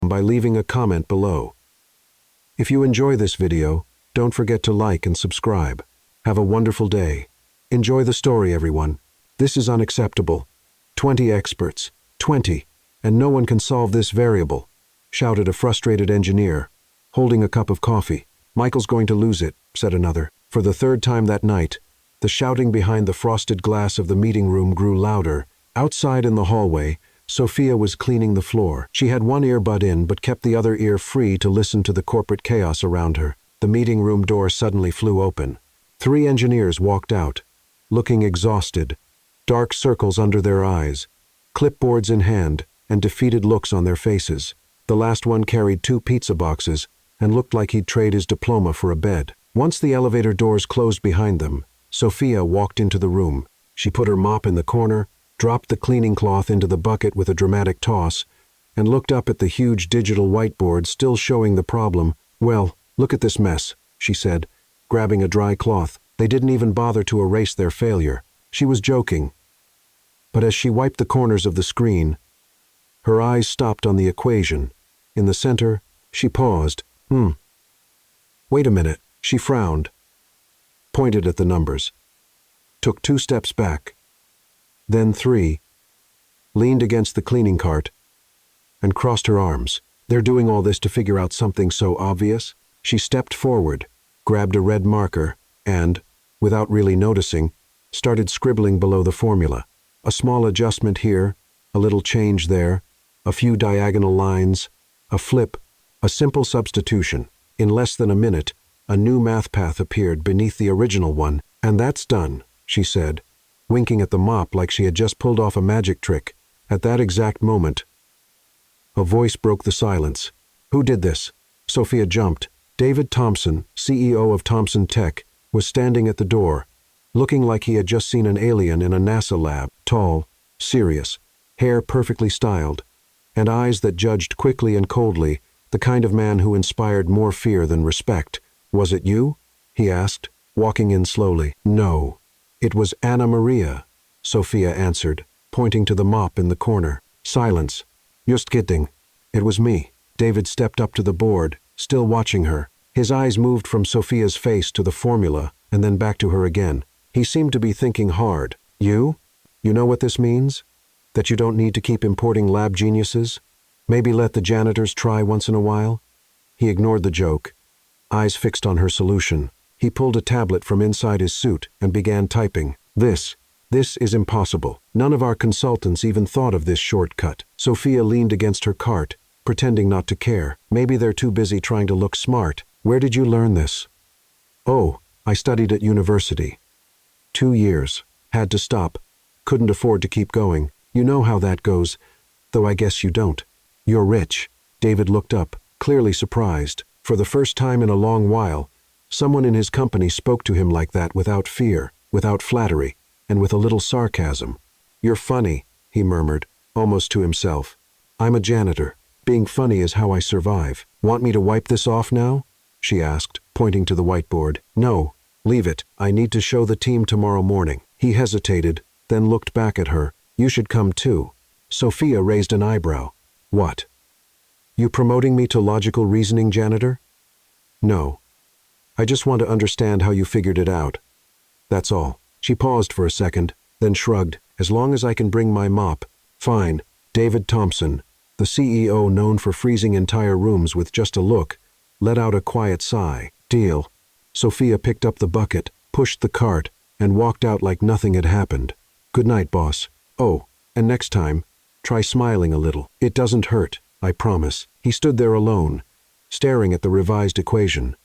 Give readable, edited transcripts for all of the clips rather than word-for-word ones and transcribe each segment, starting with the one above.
by leaving a comment below. If you enjoy this video, don't forget to like and subscribe. Have a wonderful day. Enjoy the story, everyone. This is unacceptable. 20 experts. 20. And no one can solve this variable, shouted a frustrated engineer, holding a cup of coffee. Michael's going to lose it, said another. For the third time that night, the shouting behind the frosted glass of the meeting room grew louder. Outside in the hallway, Sophia was cleaning the floor. She had one earbud in but kept the other ear free to listen to the corporate chaos around her. The meeting room door suddenly flew open. 3 engineers walked out, looking exhausted, dark circles under their eyes, clipboards in hand, and defeated looks on their faces. The last one carried 2 pizza boxes and looked like he'd trade his diploma for a bed. Once the elevator doors closed behind them, Sophia walked into the room. She put her mop in the corner, dropped the cleaning cloth into the bucket with a dramatic toss, and looked up at the huge digital whiteboard still showing the problem. Well, look at this mess, she said, grabbing a dry cloth. They didn't even bother to erase their failure. She was joking. But as she wiped the corners of the screen, her eyes stopped on the equation. In the center, she paused. Wait a minute. She frowned, pointed at the numbers, took 2 steps back, then 3, leaned against the cleaning cart, and crossed her arms. They're doing all this to figure out something so obvious? She stepped forward, grabbed a red marker, and, without really noticing, started scribbling below the formula. A small adjustment here, a little change there, a few diagonal lines, a flip, a simple substitution. In less than a minute, a new math path appeared beneath the original one. And that's done, she said, winking at the mop like she had just pulled off a magic trick. At that exact moment, a voice broke the silence. Who did this? Sophia jumped. David Thompson, CEO of Thompson Tech, was standing at the door, looking like he had just seen an alien in a NASA lab. Tall, serious, hair perfectly styled, and eyes that judged quickly and coldly, the kind of man who inspired more fear than respect. Was it you? He asked, walking in slowly. No, it was Anna Maria, Sophia answered, pointing to the mop in the corner. Silence. Just kidding. It was me. David stepped up to the board, still watching her. His eyes moved from Sophia's face to the formula and then back to her again. He seemed to be thinking hard. You? You know what this means? That you don't need to keep importing lab geniuses? Maybe let the janitors try once in a while? He ignored the joke, eyes fixed on her solution. He pulled a tablet from inside his suit and began typing. This is impossible. None of our consultants even thought of this shortcut. Sophia leaned against her cart, pretending not to care. Maybe they're too busy trying to look smart. Where did you learn this? Oh, I studied at university. 2 years. Had to stop. Couldn't afford to keep going. You know how that goes, though I guess you don't. You're rich. David looked up, clearly surprised. For the first time in a long while, someone in his company spoke to him like that without fear, without flattery, and with a little sarcasm. You're funny, he murmured, almost to himself. I'm a janitor. Being funny is how I survive. Want me to wipe this off now? She asked, pointing to the whiteboard. No, leave it. I need to show the team tomorrow morning. He hesitated, then looked back at her. You should come too. Sophia raised an eyebrow. What? You promoting me to logical reasoning, janitor? No. I just want to understand how you figured it out. That's all. She paused for a second, then shrugged. As long as I can bring my mop. Fine. David Thompson, the CEO known for freezing entire rooms with just a look, let out a quiet sigh. Deal. Sophia picked up the bucket, pushed the cart, and walked out like nothing had happened. Good night, boss. Oh, and next time, try smiling a little. It doesn't hurt, I promise. He stood there alone, staring at the revised equation.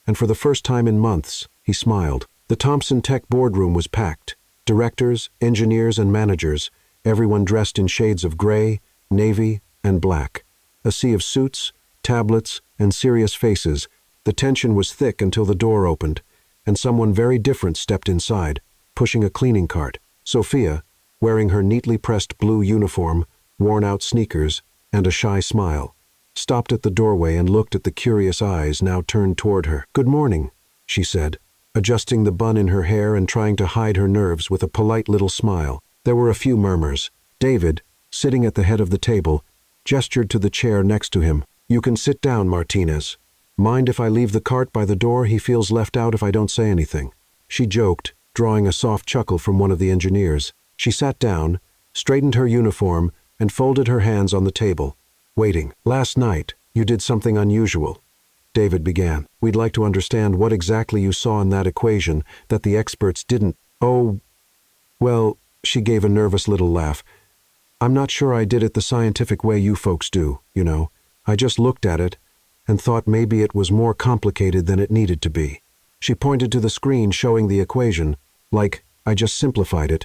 And for the first time in months, he smiled. The Thompson Tech boardroom was packed. Directors, engineers, and managers, everyone dressed in shades of gray, navy, and black. A sea of suits, tablets, and serious faces. The tension was thick until the door opened, and someone very different stepped inside, pushing a cleaning cart. Sophia, wearing her neatly pressed blue uniform, worn-out sneakers, and a shy smile, stopped at the doorway and looked at the curious eyes now turned toward her. Good morning, she said, adjusting the bun in her hair and trying to hide her nerves with a polite little smile. There were a few murmurs. David, sitting at the head of the table, gestured to the chair next to him. You can sit down, Martinez. Mind if I leave the cart by the door? He feels left out if I don't say anything. She joked, drawing a soft chuckle from one of the engineers. She sat down, straightened her uniform, and folded her hands on the table, waiting. Last night, you did something unusual. David began. We'd like to understand what exactly you saw in that equation that the experts didn't. Oh, well, she gave a nervous little laugh. I'm not sure I did it the scientific way you folks do, you know. I just looked at it and thought maybe it was more complicated than it needed to be. She pointed to the screen showing the equation, like I just simplified it.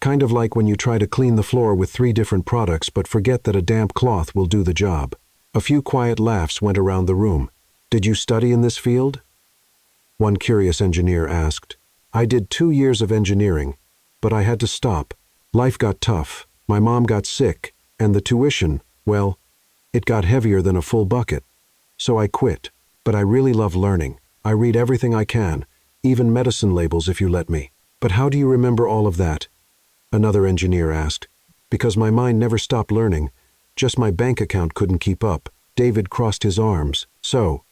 Kind of like when you try to clean the floor with 3 different products but forget that a damp cloth will do the job. A few quiet laughs went around the room. Did you study in this field? One curious engineer asked. I did 2 years of engineering, but I had to stop. Life got tough, my mom got sick, and the tuition, well, it got heavier than a full bucket. So I quit, but I really love learning. I read everything I can, even medicine labels if you let me. But how do you remember all of that? Another engineer asked. Because my mind never stopped learning, just my bank account couldn't keep up. David crossed his arms. So,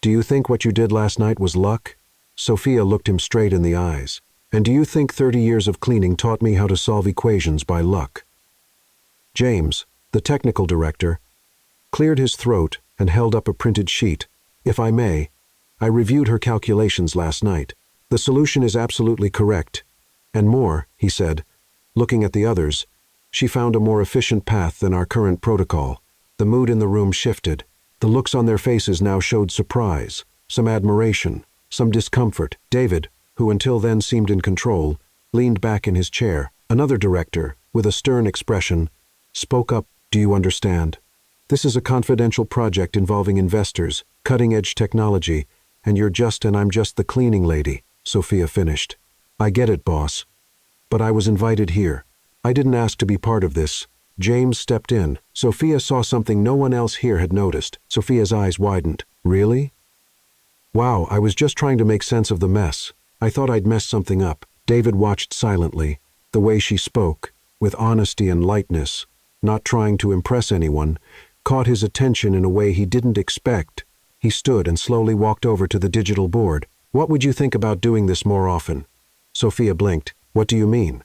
do you think what you did last night was luck? Sophia looked him straight in the eyes. And do you think 30 years of cleaning taught me how to solve equations by luck? James, the technical director, cleared his throat and held up a printed sheet. If I may, I reviewed her calculations last night. The solution is absolutely correct. And more, he said, looking at the others, she found a more efficient path than our current protocol. The mood in the room shifted. The looks on their faces now showed surprise, some admiration, some discomfort. David, who until then seemed in control, leaned back in his chair. Another director, with a stern expression, spoke up. Do you understand? This is a confidential project involving investors, cutting-edge technology, and I'm just the cleaning lady, Sophia finished. I get it, boss. But I was invited here. I didn't ask to be part of this. James stepped in. Sophia saw something no one else here had noticed. Sophia's eyes widened. Really? Wow, I was just trying to make sense of the mess. I thought I'd messed something up. David watched silently. The way she spoke, with honesty and lightness, not trying to impress anyone, caught his attention in a way he didn't expect. He stood and slowly walked over to the digital board. What would you think about doing this more often? Sophia blinked. What do you mean?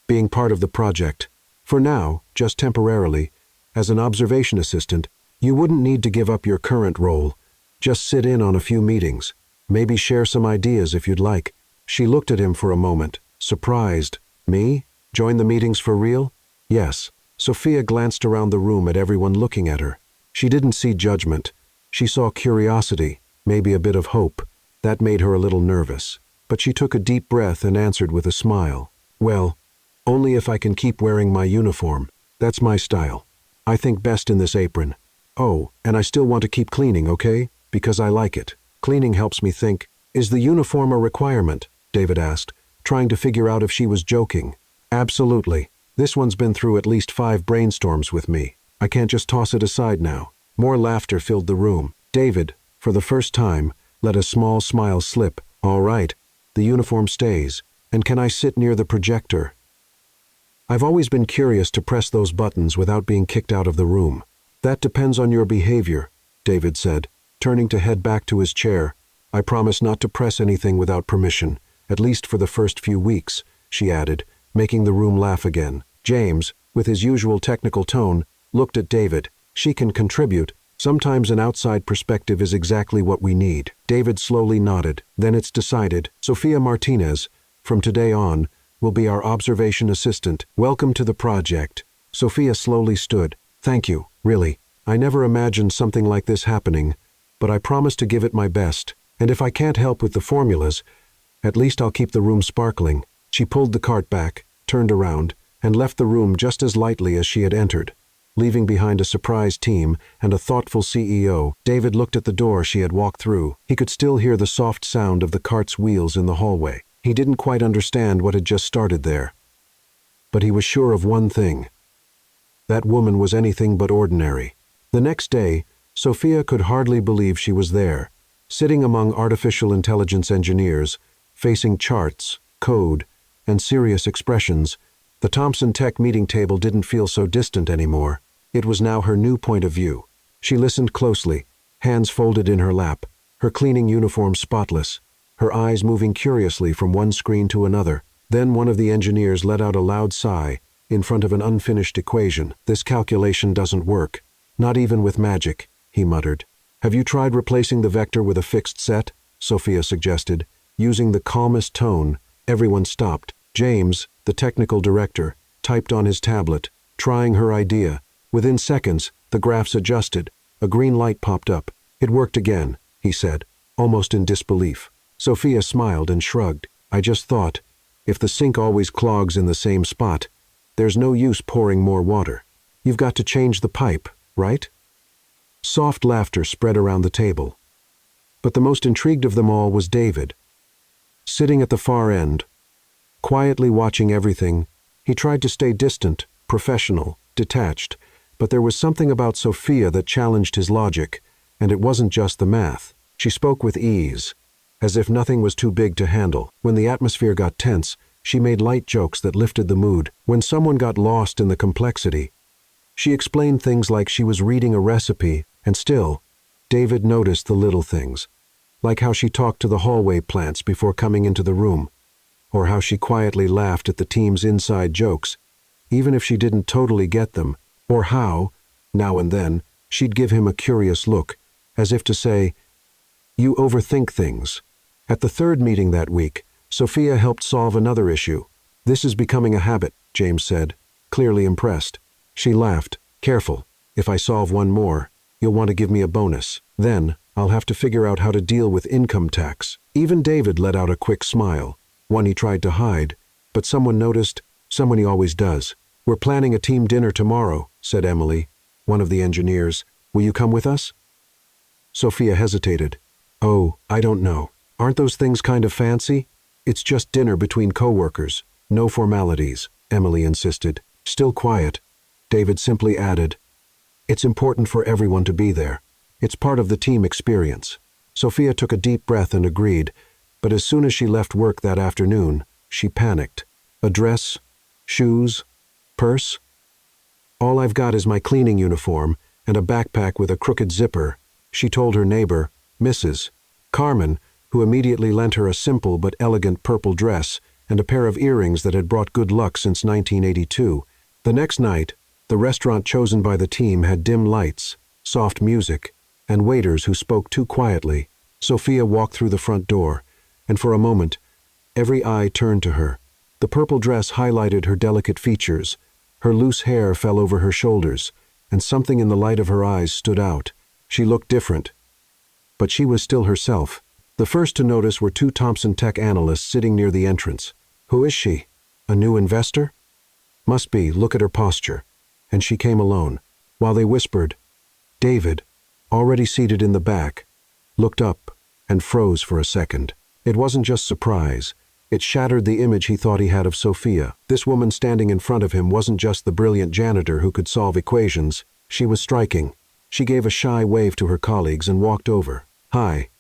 Being part of the project. For now, just temporarily, as an observation assistant, you wouldn't need to give up your current role. Just sit in on a few meetings. Maybe share some ideas if you'd like. She looked at him for a moment, surprised. Me? Join the meetings for real? Yes. Sophia glanced around the room at everyone looking at her. She didn't see judgment. She saw curiosity, maybe a bit of hope. That made her a little nervous. But she took a deep breath and answered with a smile. Well, only if I can keep wearing my uniform. That's my style. I think best in this apron. Oh, and I still want to keep cleaning, okay? Because I like it. Cleaning helps me think. Is the uniform a requirement? David asked, trying to figure out if she was joking. Absolutely. This one's been through at least 5 brainstorms with me. I can't just toss it aside now. More laughter filled the room. David, for the first time, let a small smile slip. All right, the uniform stays. And can I sit near the projector? I've always been curious to press those buttons without being kicked out of the room. That depends on your behavior, David said, turning to head back to his chair. I promise not to press anything without permission, at least for the first few weeks, she added, making the room laugh again. James, with his usual technical tone, looked at David. She can contribute. Sometimes an outside perspective is exactly what we need. David slowly nodded. Then it's decided. Sophia Martinez, from today on, will be our observation assistant. Welcome to the project. Sophia slowly stood. Thank you, really. I never imagined something like this happening, but I promise to give it my best. And if I can't help with the formulas, at least I'll keep the room sparkling. She pulled the cart back, turned around, and left the room just as lightly as she had entered, leaving behind a surprise team and a thoughtful CEO. David looked at the door she had walked through. He could still hear the soft sound of the cart's wheels in the hallway. He didn't quite understand what had just started there. But he was sure of one thing. That woman was anything but ordinary. The next day, Sophia could hardly believe she was there, sitting among artificial intelligence engineers, facing charts, code, and serious expressions. The Thompson Tech meeting table didn't feel so distant anymore. It was now her new point of view. She listened closely, hands folded in her lap, her cleaning uniform spotless, her eyes moving curiously from one screen to another. Then one of the engineers let out a loud sigh in front of an unfinished equation. "This calculation doesn't work. Not even with magic," he muttered. "Have you tried replacing the vector with a fixed set?" Sophia suggested. Using the calmest tone, everyone stopped. James, the technical director, typed on his tablet, trying her idea. Within seconds, the graphs adjusted. A green light popped up. "It worked again," he said, almost in disbelief. Sophia smiled and shrugged. "I just thought, if the sink always clogs in the same spot, there's no use pouring more water. You've got to change the pipe, right?" Soft laughter spread around the table. But the most intrigued of them all was David. Sitting at the far end, quietly watching everything, he tried to stay distant, professional, detached, but there was something about Sophia that challenged his logic, and it wasn't just the math. She spoke with ease, as if nothing was too big to handle. When the atmosphere got tense, she made light jokes that lifted the mood. When someone got lost in the complexity, she explained things like she was reading a recipe, and still, David noticed the little things, like how she talked to the hallway plants before coming into the room, or how she quietly laughed at the team's inside jokes, even if she didn't totally get them, or how, now and then, she'd give him a curious look, as if to say, "You overthink things." At the third meeting that week, Sophia helped solve another issue. "This is becoming a habit," James said, clearly impressed. She laughed. "Careful. If I solve one more, you'll want to give me a bonus. Then, I'll have to figure out how to deal with income tax." Even David let out a quick smile, one he tried to hide, but someone noticed, someone he always does. "We're planning a team dinner tomorrow," said Emily, one of the engineers. "Will you come with us?" Sophia hesitated. "Oh, I don't know. Aren't those things kind of fancy?" "It's just dinner between co-workers. No formalities," Emily insisted. Still quiet, David simply added, "It's important for everyone to be there. It's part of the team experience." Sophia took a deep breath and agreed, but as soon as she left work that afternoon, she panicked. A dress, shoes, purse? "All I've got is my cleaning uniform and a backpack with a crooked zipper," she told her neighbor, Mrs. Carmen, who immediately lent her a simple but elegant purple dress and a pair of earrings that had brought good luck since 1982. The next night, the restaurant chosen by the team had dim lights, soft music, and waiters who spoke too quietly. Sophia walked through the front door, and for a moment, every eye turned to her. The purple dress highlighted her delicate features, her loose hair fell over her shoulders, and something in the light of her eyes stood out. She looked different, but she was still herself. The first to notice were two Thompson Tech analysts sitting near the entrance. "Who is she? A new investor?" "Must be, look at her posture." And she came alone. While they whispered, David, already seated in the back, looked up and froze for a second. It wasn't just surprise. It shattered the image he thought he had of Sophia. This woman standing in front of him wasn't just the brilliant janitor who could solve equations. She was striking. She gave a shy wave to her colleagues and walked over. "Hi.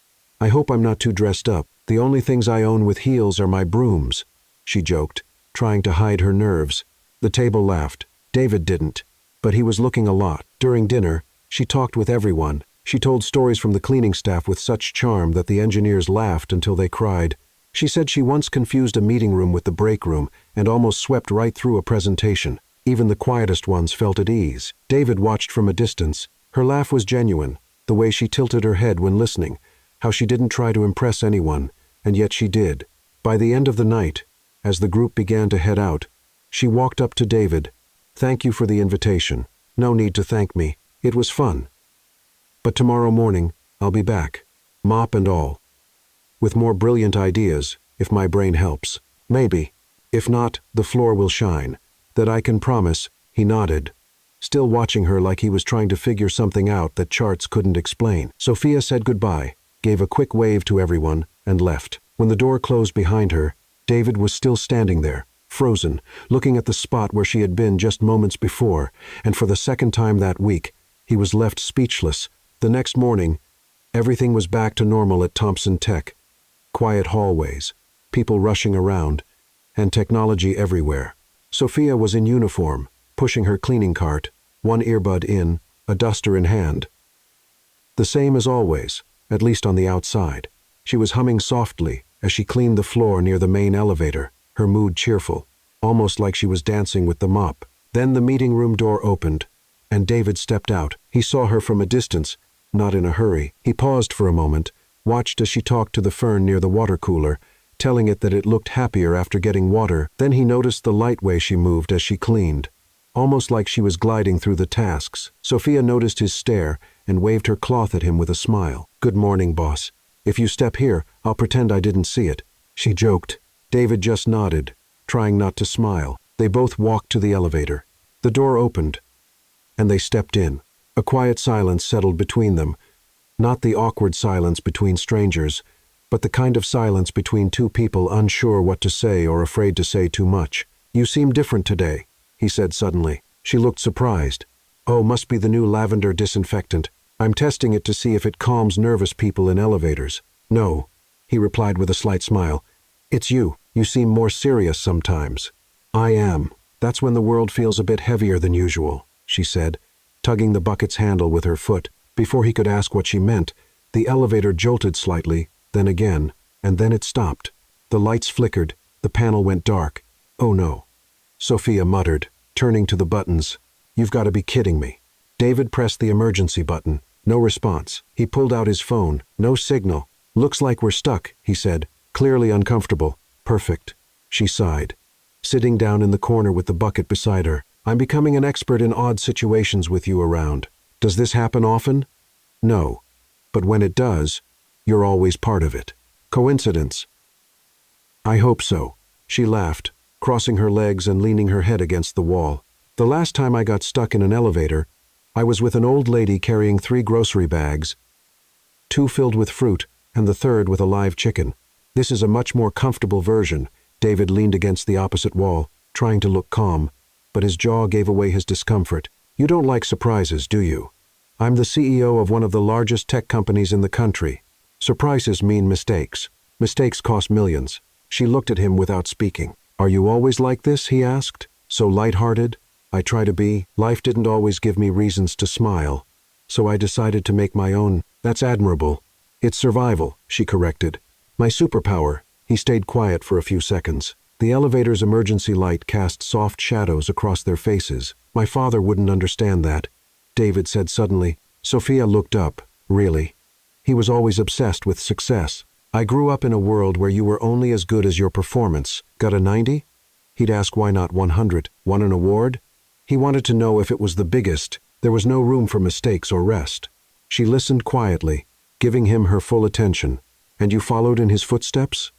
I hope I'm not too dressed up. The only things I own with heels are my brooms," she joked, trying to hide her nerves. The table laughed. David didn't, but he was looking a lot. During dinner, she talked with everyone. She told stories from the cleaning staff with such charm that the engineers laughed until they cried. She said she once confused a meeting room with the break room and almost swept right through a presentation. Even the quietest ones felt at ease. David watched from a distance. Her laugh was genuine, the way she tilted her head when listening, how she didn't try to impress anyone, and yet she did. By the end of the night, as the group began to head out, she walked up to David. "Thank you for the invitation. No need to thank me. It was fun. But tomorrow morning, I'll be back, mop and all, with more brilliant ideas, if my brain helps. Maybe. If not, the floor will shine. That I can promise," he nodded, still watching her like he was trying to figure something out that charts couldn't explain. Sophia said goodbye, gave a quick wave to everyone, and left. When the door closed behind her, David was still standing there, frozen, looking at the spot where she had been just moments before, and for the second time that week, he was left speechless. The next morning, everything was back to normal at Thompson Tech. Quiet hallways, people rushing around, and technology everywhere. Sophia was in uniform, pushing her cleaning cart, one earbud in, a duster in hand. The same as always, at least on the outside. She was humming softly as she cleaned the floor near the main elevator, her mood cheerful, almost like she was dancing with the mop. Then the meeting room door opened, and David stepped out. He saw her from a distance, not in a hurry. He paused for a moment, watched as she talked to the fern near the water cooler, telling it that it looked happier after getting water. Then he noticed the light way she moved as she cleaned, almost like she was gliding through the tasks. Sophia noticed his stare and waved her cloth at him with a smile. "Good morning, boss. If you step here, I'll pretend I didn't see it," she joked. David just nodded, trying not to smile. They both walked to the elevator. The door opened, and they stepped in. A quiet silence settled between them, not the awkward silence between strangers, but the kind of silence between two people unsure what to say or afraid to say too much. "You seem different today," he said suddenly. She looked surprised. "Oh, must be the new lavender disinfectant. I'm testing it to see if it calms nervous people in elevators." "No," he replied with a slight smile. "It's you. You seem more serious sometimes." "I am. That's when the world feels a bit heavier than usual," she said, tugging the bucket's handle with her foot. Before he could ask what she meant, the elevator jolted slightly, then again, and then it stopped. The lights flickered, the panel went dark. "Oh no," Sophia muttered, turning to the buttons. "You've got to be kidding me." David pressed the emergency button. No response. He pulled out his phone. No signal. "Looks like we're stuck," he said, clearly uncomfortable. "Perfect," she sighed, sitting down in the corner with the bucket beside her. "I'm becoming an expert in odd situations with you around. Does this happen often?" "No. But when it does, you're always part of it." "Coincidence?" "I hope so." She laughed, crossing her legs and leaning her head against the wall. "The last time I got stuck in an elevator, I was with an old lady carrying 3 grocery bags, 2 filled with fruit and the third with a live chicken. This is a much more comfortable version." David leaned against the opposite wall, trying to look calm, but his jaw gave away his discomfort. "You don't like surprises, do you? I'm the CEO of one of the largest tech companies in the country. Surprises mean mistakes. Mistakes cost millions." She looked at him without speaking. "Are you always like this?" he asked. "So lighthearted?" "I try to be. Life didn't always give me reasons to smile, so I decided to make my own." "That's admirable." "It's survival," she corrected. "My superpower." He stayed quiet for a few seconds. The elevator's emergency light cast soft shadows across their faces. "My father wouldn't understand that," David said suddenly. Sophia looked up. "Really?" "He was always obsessed with success. I grew up in a world where you were only as good as your performance. Got a 90? He'd ask why not 100. Won an award? He wanted to know if it was the biggest. There was no room for mistakes or rest. She listened quietly, giving him her full attention. "And you followed in his footsteps?"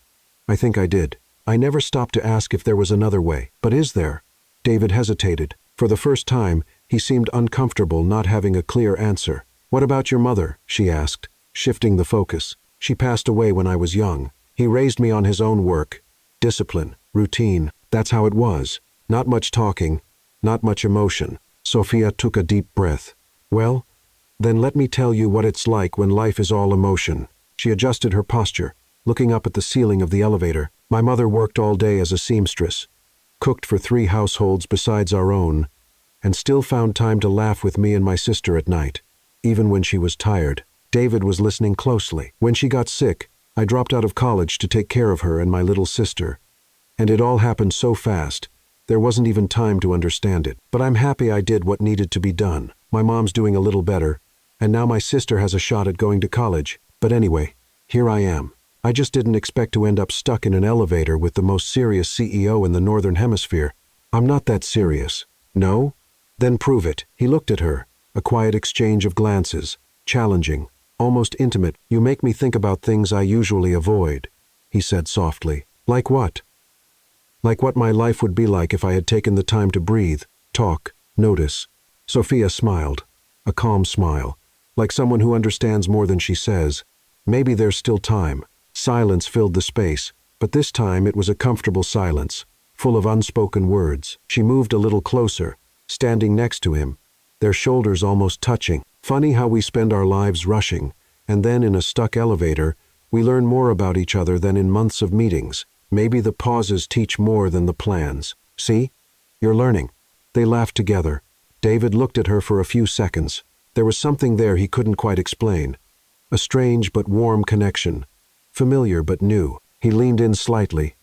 "I think I did. I never stopped to ask if there was another way. But is there?" David hesitated. For the first time, he seemed uncomfortable not having a clear answer. "What about your mother?" she asked, shifting the focus. "She passed away when I was young. He raised me on his own work. Discipline, routine, that's how it was. Not much talking, not much emotion." Sophia took a deep breath. "Well, then let me tell you what it's like when life is all emotion." She adjusted her posture, looking up at the ceiling of the elevator. "My mother worked all day as a seamstress, cooked for 3 households besides our own, and still found time to laugh with me and my sister at night, even when she was tired." David was listening closely. "When she got sick, I dropped out of college to take care of her and my little sister. And it all happened so fast, there wasn't even time to understand it. But I'm happy I did what needed to be done. My mom's doing a little better, and now my sister has a shot at going to college. But anyway, here I am. I just didn't expect to end up stuck in an elevator with the most serious CEO in the Northern Hemisphere. I'm not that serious." "No? Then prove it." He looked at her, a quiet exchange of glances, challenging, almost intimate. "You make me think about things I usually avoid," he said softly. "Like what?" "Like what my life would be like if I had taken the time to breathe, talk, notice." Sophia smiled, a calm smile, like someone who understands more than she says. Maybe there's still time. Silence filled the space, but this time it was a comfortable silence, full of unspoken words. She moved a little closer, standing next to him, their shoulders almost touching. "Funny how we spend our lives rushing, and then in a stuck elevator, we learn more about each other than in months of meetings. Maybe the pauses teach more than the plans. See? You're learning." They laughed together. David looked at her for a few seconds, There was something there he couldn't quite explain. A strange but warm connection. Familiar but new. He leaned in slightly.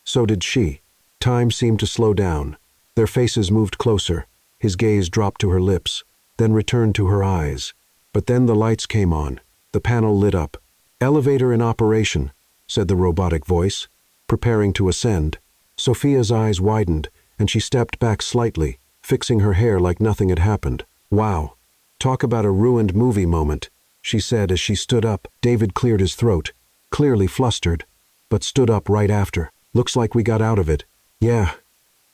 So did she. Time seemed to slow down. Their faces moved closer. His gaze dropped to her lips, then returned to her eyes. But then the lights came on. The panel lit up. "Elevator in operation," said the robotic voice, preparing to ascend. Sophia's eyes widened, and she stepped back slightly, fixing her hair like nothing had happened. "Wow. Talk about a ruined movie moment," she said as she stood up. David cleared his throat, clearly flustered, but stood up right after. "Looks like we got out of it." "Yeah,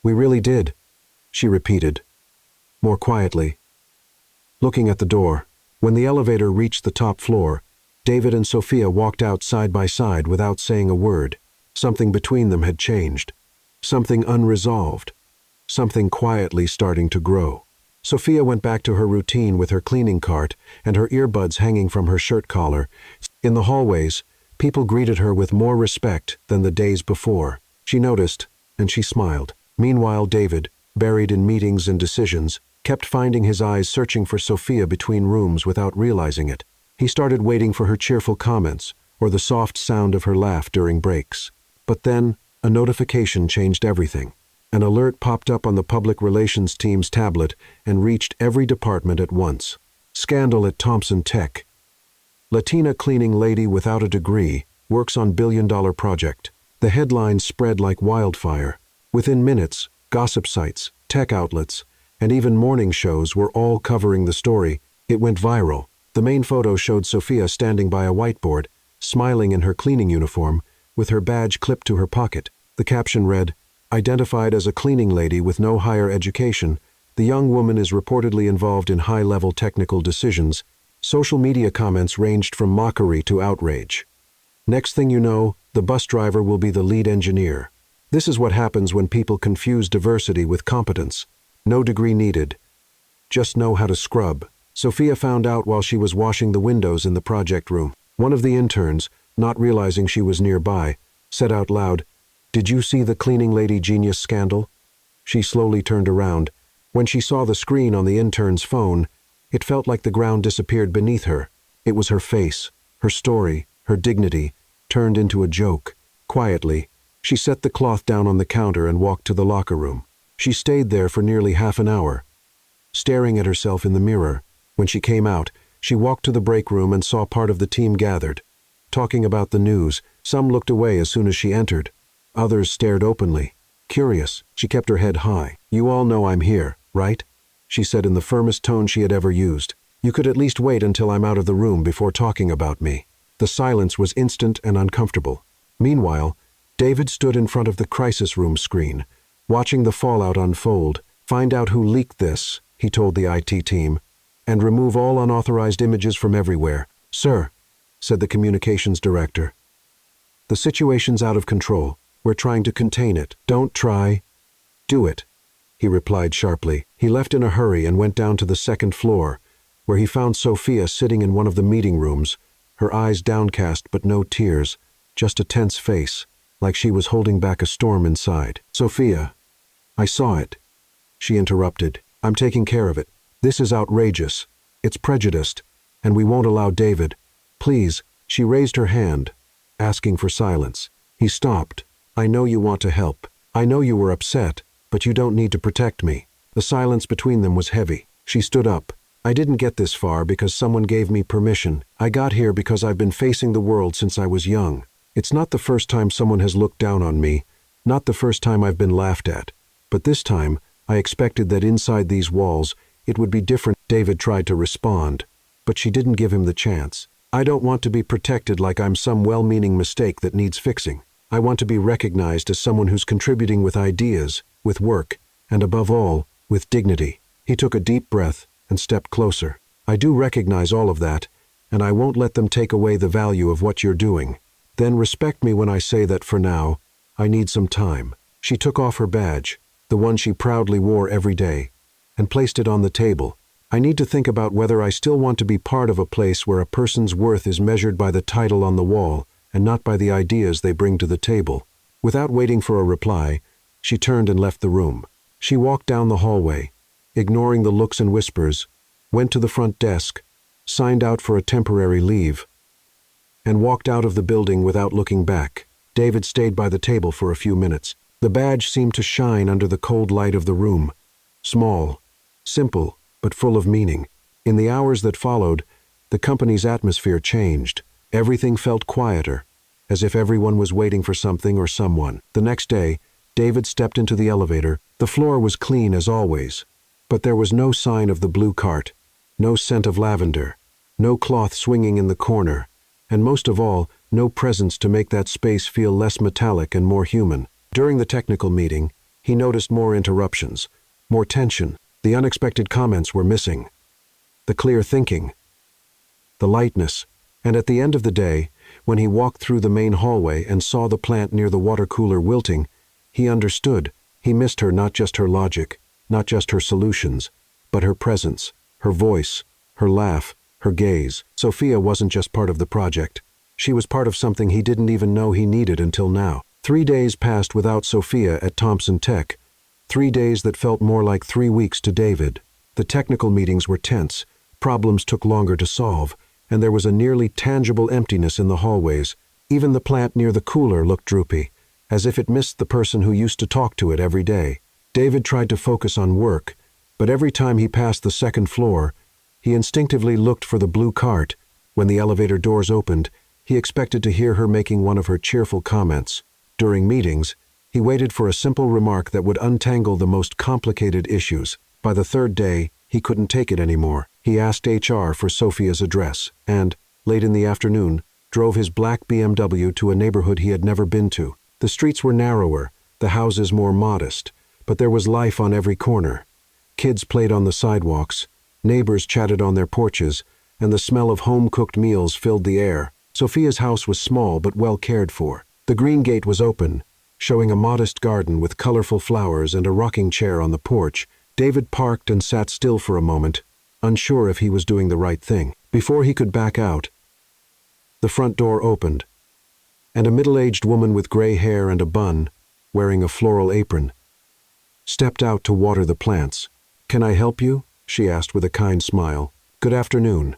we really did," she repeated, more quietly, looking at the door. When the elevator reached the top floor, David and Sophia walked out side by side without saying a word. Something between them had changed. Something unresolved. Something quietly starting to grow. Sophia went back to her routine with her cleaning cart and her earbuds hanging from her shirt collar. In the hallways, people greeted her with more respect than the days before. She noticed, and she smiled. Meanwhile, David, buried in meetings and decisions, kept finding his eyes searching for Sophia between rooms without realizing it. He started waiting for her cheerful comments or the soft sound of her laugh during breaks. But then, a notification changed everything. An alert popped up on the public relations team's tablet and reached every department at once. "Scandal at Thompson Tech. Latina cleaning lady without a degree works on billion-dollar project." The headlines spread like wildfire. Within minutes, gossip sites, tech outlets, and even morning shows were all covering the story. It went viral. The main photo showed Sophia standing by a whiteboard, smiling in her cleaning uniform, with her badge clipped to her pocket. The caption read, "Identified as a cleaning lady with no higher education, the young woman is reportedly involved in high-level technical decisions." Social media comments ranged from mockery to outrage. Next thing you know, the bus driver will be the lead engineer. This is what happens when people confuse diversity with competence. No degree needed. Just know how to scrub. Sophia found out while she was washing the windows in the project room. One of the interns, not realizing she was nearby, said out loud, "Did you see the cleaning lady genius scandal?" She slowly turned around. When she saw the screen on the intern's phone, it felt like the ground disappeared beneath her. It was her face, her story, her dignity, turned into a joke. Quietly, she set the cloth down on the counter and walked to the locker room. She stayed there for nearly half an hour, staring at herself in the mirror. When she came out, she walked to the break room and saw part of the team gathered, talking about the news. Some looked away as soon as she entered. Others stared openly. Curious, she kept her head high. "You all know I'm here, right?" she said in the firmest tone she had ever used. "You could at least wait until I'm out of the room before talking about me." The silence was instant and uncomfortable. Meanwhile, David stood in front of the crisis room screen, watching the fallout unfold. "Find out who leaked this," he told the IT team, "and remove all unauthorized images from everywhere." "Sir," said the communications director. "The situation's out of control. We're trying to contain it." "Don't try. Do it," he replied sharply. He left in a hurry and went down to the second floor, where he found Sophia sitting in one of the meeting rooms, her eyes downcast but no tears, just a tense face, like she was holding back a storm inside. "Sophia, I saw it," she interrupted. "I'm taking care of it. This is outrageous. It's prejudiced, and we won't allow David. Please." She raised her hand, asking for silence. He stopped. "I know you want to help. I know you were upset, but you don't need to protect me." The silence between them was heavy. She stood up. "I didn't get this far because someone gave me permission. I got here because I've been facing the world since I was young. It's not the first time someone has looked down on me, not the first time I've been laughed at. But this time, I expected that inside these walls, it would be different." David tried to respond, but she didn't give him the chance. "I don't want to be protected like I'm some well-meaning mistake that needs fixing. I want to be recognized as someone who's contributing with ideas, with work, and above all, with dignity." He took a deep breath and stepped closer. "I do recognize all of that, and I won't let them take away the value of what you're doing. Then respect me when I say that for now, I need some time." She took off her badge, the one she proudly wore every day, and placed it on the table. "I need to think about whether I still want to be part of a place where a person's worth is measured by the title on the wall and not by the ideas they bring to the table." Without waiting for a reply, she turned and left the room. She walked down the hallway, ignoring the looks and whispers, went to the front desk, signed out for a temporary leave, and walked out of the building without looking back. David stayed by the table for a few minutes. The badge seemed to shine under the cold light of the room. Small, simple, but full of meaning. In the hours that followed, the company's atmosphere changed. Everything felt quieter, as if everyone was waiting for something or someone. The next day, David stepped into the elevator. The floor was clean as always, but there was no sign of the blue cart, no scent of lavender, no cloth swinging in the corner, and most of all, no presence to make that space feel less metallic and more human. During the technical meeting, he noticed more interruptions, more tension. The unexpected comments were missing. The clear thinking, the lightness, and at the end of the day, when he walked through the main hallway and saw the plant near the water cooler wilting, he understood. He missed her, not just her logic, not just her solutions, but her presence, her voice, her laugh, her gaze. Sophia wasn't just part of the project. She was part of something he didn't even know he needed until now. 3 days passed without Sophia at Thompson Tech. 3 days that felt more like 3 weeks to David. The technical meetings were tense, problems took longer to solve, and there was a nearly tangible emptiness in the hallways. Even the plant near the cooler looked droopy, as if it missed the person who used to talk to it every day. David tried to focus on work, but every time he passed the second floor, he instinctively looked for the blue cart. When the elevator doors opened, he expected to hear her making one of her cheerful comments. During meetings, he waited for a simple remark that would untangle the most complicated issues. By the third day, he couldn't take it anymore. He asked HR for Sophia's address and, late in the afternoon, drove his black BMW to a neighborhood he had never been to. The streets were narrower, the houses more modest, but there was life on every corner. Kids played on the sidewalks, neighbors chatted on their porches, and the smell of home-cooked meals filled the air. Sophia's house was small but well cared for. The green gate was open, showing a modest garden with colorful flowers and a rocking chair on the porch. David parked and sat still for a moment, unsure if he was doing the right thing. Before he could back out, the front door opened, and a middle-aged woman with gray hair and a bun, wearing a floral apron, stepped out to water the plants. "Can I help you?" she asked with a kind smile. "Good afternoon.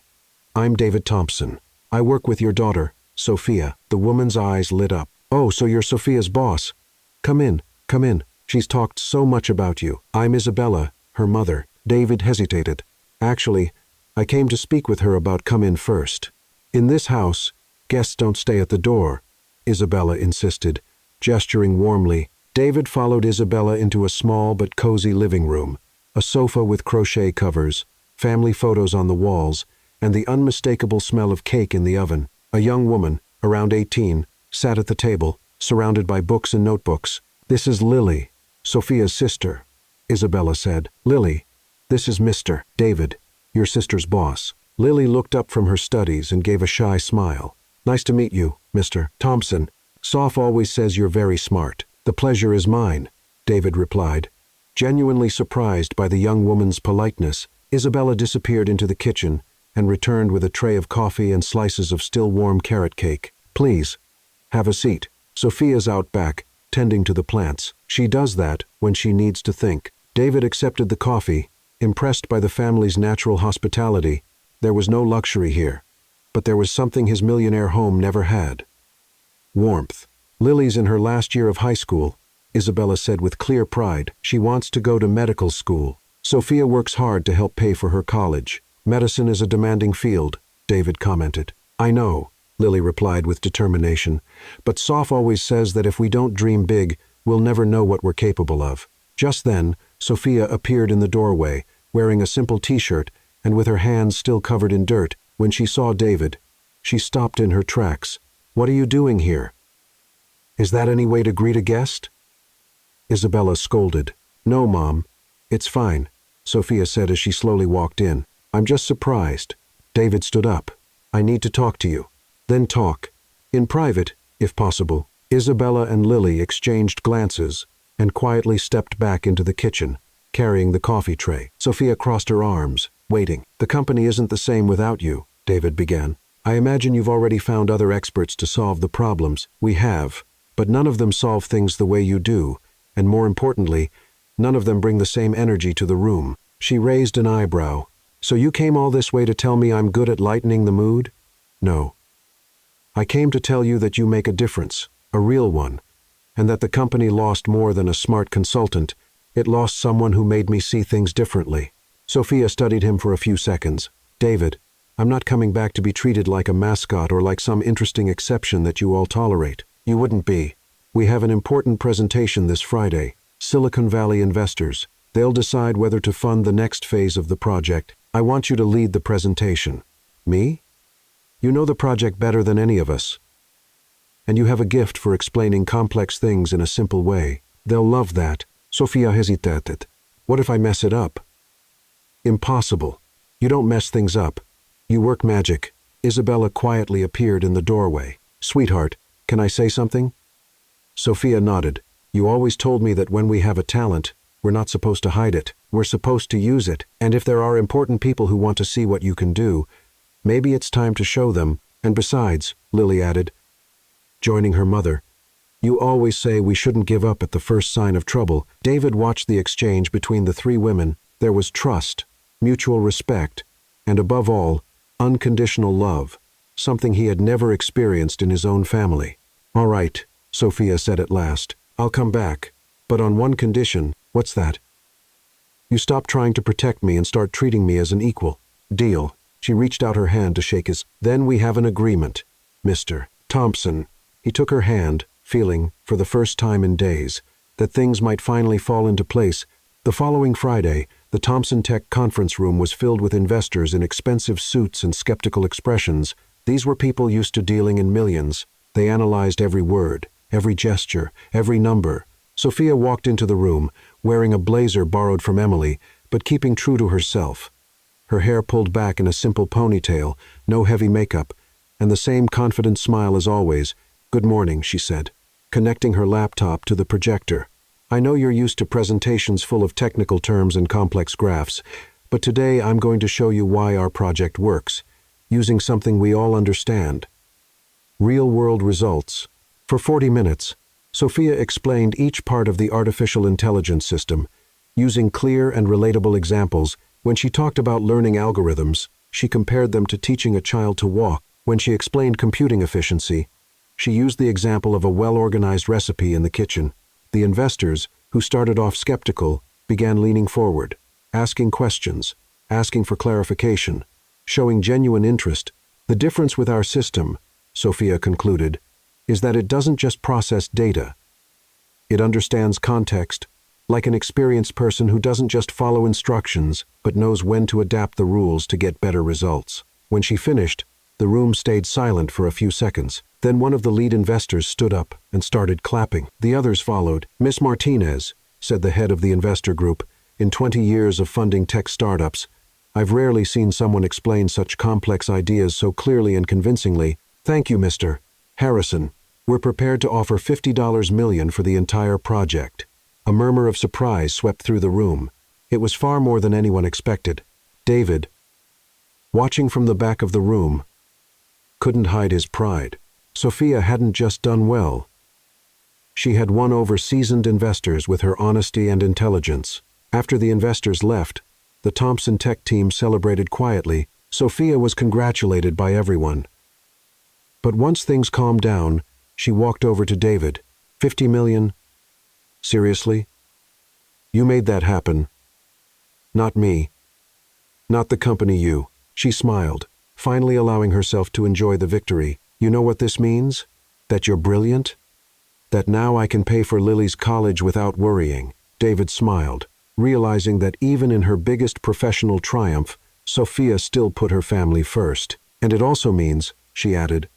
I'm David Thompson. I work with your daughter, Sophia." The woman's eyes lit up. "Oh, so you're Sophia's boss. Come in, come in. She's talked so much about you. I'm Isabella, her mother." David hesitated. "Actually, I came to speak with her about come in first." "In this house, guests don't stay at the door," Isabella insisted, gesturing warmly. David followed Isabella into a small but cozy living room, a sofa with crochet covers, family photos on the walls, and the unmistakable smell of cake in the oven. A young woman, around 18, sat at the table, surrounded by books and notebooks. "This is Lily, Sophia's sister," Isabella said. "Lily, this is Mr. David, your sister's boss." Lily looked up from her studies and gave a shy smile. "Nice to meet you, Mr. Thompson. Soph always says you're very smart." "The pleasure is mine," David replied. Genuinely surprised by the young woman's politeness, Isabella disappeared into the kitchen and returned with a tray of coffee and slices of still-warm carrot cake. "Please, have a seat. Sophia's out back, tending to the plants. She does that when she needs to think." David accepted the coffee, impressed by the family's natural hospitality. There was no luxury here, but there was something his millionaire home never had: warmth. "Lily's in her last year of high school," Isabella said with clear pride. "She wants to go to medical school. Sophia works hard to help pay for her college. Medicine is a demanding field," David commented. "I know," Lily replied with determination, "but Soph always says that if we don't dream big, we'll never know what we're capable of." Just then, Sophia appeared in the doorway, wearing a simple t-shirt and with her hands still covered in dirt. When she saw David, she stopped in her tracks. "What are you doing here? Is that any way to greet a guest?" Isabella scolded. "No, Mom. It's fine," Sophia said as she slowly walked in. "I'm just surprised." David stood up. "I need to talk to you." "Then talk. In private, if possible." Isabella and Lily exchanged glances and quietly stepped back into the kitchen, carrying the coffee tray. Sophia crossed her arms, waiting. "The company isn't the same without you," David began. "I imagine you've already found other experts to solve the problems. We have, but none of them solve things the way you do, and more importantly, none of them bring the same energy to the room." She raised an eyebrow, So you came all this way to tell me I'm good at lightening the mood? No. I came to tell you that you make a difference, a real one, and that the company lost more than a smart consultant. It lost someone who made me see things differently. Sophia studied him for a few seconds. David, I'm not coming back to be treated like a mascot or like some interesting exception that you all tolerate. You wouldn't be. We have an important presentation this Friday. Silicon Valley investors. They'll decide whether to fund the next phase of the project. I want you to lead the presentation. Me? You know the project better than any of us. And you have a gift for explaining complex things in a simple way. They'll love that. Sophia hesitated. What if I mess it up? Impossible. You don't mess things up. You work magic. Isabella quietly appeared in the doorway. Sweetheart, can I say something? Sophia nodded. You always told me that when we have a talent, we're not supposed to hide it. We're supposed to use it. And if there are important people who want to see what you can do, maybe it's time to show them. And besides, Lily added, joining her mother, you always say we shouldn't give up at the first sign of trouble. David watched the exchange between the three women. There was trust, mutual respect, and above all, unconditional love, something he had never experienced in his own family. All right, Sophia said at last. I'll come back, but on one condition. What's that? You stop trying to protect me and start treating me as an equal. Deal. She reached out her hand to shake his. Then we have an agreement, Mr. Thompson. He took her hand, feeling, for the first time in days, that things might finally fall into place. The following Friday, the Thompson Tech conference room was filled with investors in expensive suits and skeptical expressions. These were people used to dealing in millions. They analyzed every word, every gesture, every number. Sophia walked into the room, wearing a blazer borrowed from Emily, but keeping true to herself. Her hair pulled back in a simple ponytail, no heavy makeup, and the same confident smile as always. Good morning, she said, connecting her laptop to the projector. I know you're used to presentations full of technical terms and complex graphs, but today I'm going to show you why our project works, using something we all understand. Real-world results. For 40 minutes, Sophia explained each part of the artificial intelligence system, using clear and relatable examples. When she talked about learning algorithms, she compared them to teaching a child to walk. When she explained computing efficiency, she used the example of a well-organized recipe in the kitchen. The investors, who started off skeptical, began leaning forward, asking questions, asking for clarification, showing genuine interest. The difference with our system, Sophia concluded, is that it doesn't just process data. It understands context, like an experienced person who doesn't just follow instructions, but knows when to adapt the rules to get better results. When she finished, the room stayed silent for a few seconds. Then one of the lead investors stood up and started clapping. The others followed. Miss Martinez, said the head of the investor group, in 20 years of funding tech startups, I've rarely seen someone explain such complex ideas so clearly and convincingly. Thank you, Mr. Harrison. We're prepared to offer $50 million for the entire project. A murmur of surprise swept through the room. It was far more than anyone expected. David, watching from the back of the room, couldn't hide his pride. Sophia hadn't just done well. She had won over seasoned investors with her honesty and intelligence. After the investors left, the Thompson Tech team celebrated quietly. Sophia was congratulated by everyone. But once things calmed down, she walked over to David. 50 million? Seriously? You made that happen. Not me. Not the company you. She smiled, finally allowing herself to enjoy the victory. You know what this means? That you're brilliant? That now I can pay for Lily's college without worrying. David smiled, realizing that even in her biggest professional triumph, Sophia still put her family first. And it also means, she added,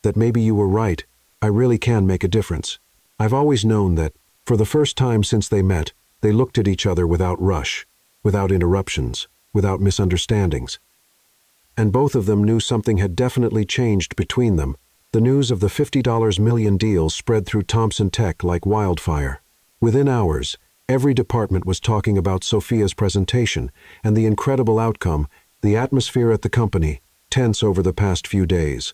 that maybe you were right. I really can make a difference. I've always known that, for the first time since they met, they looked at each other without rush, without interruptions, without misunderstandings. And both of them knew something had definitely changed between them. The news of the $50 million deal spread through Thompson Tech like wildfire. Within hours, every department was talking about Sophia's presentation and the incredible outcome. The atmosphere at the company, tense over the past few days,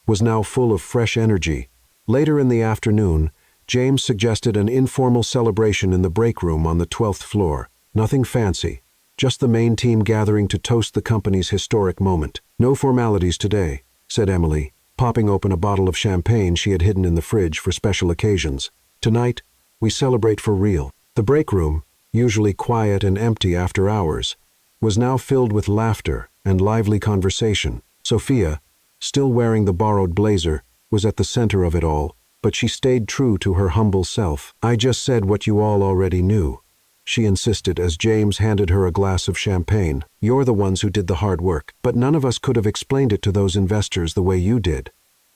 was now full of fresh energy. Later in the afternoon, James suggested an informal celebration in the break room on the 12th floor. Nothing fancy, Just the main team gathering to toast the company's historic moment. No formalities today, said Emily, popping open a bottle of champagne she had hidden in the fridge for special occasions. Tonight, we celebrate for real. The break room, usually quiet and empty after hours, was now filled with laughter and lively conversation. Sophia, still wearing the borrowed blazer, was at the center of it all, but she stayed true to her humble self. I just said what you all already knew, she insisted as James handed her a glass of champagne. You're the ones who did the hard work, but none of us could have explained it to those investors the way you did.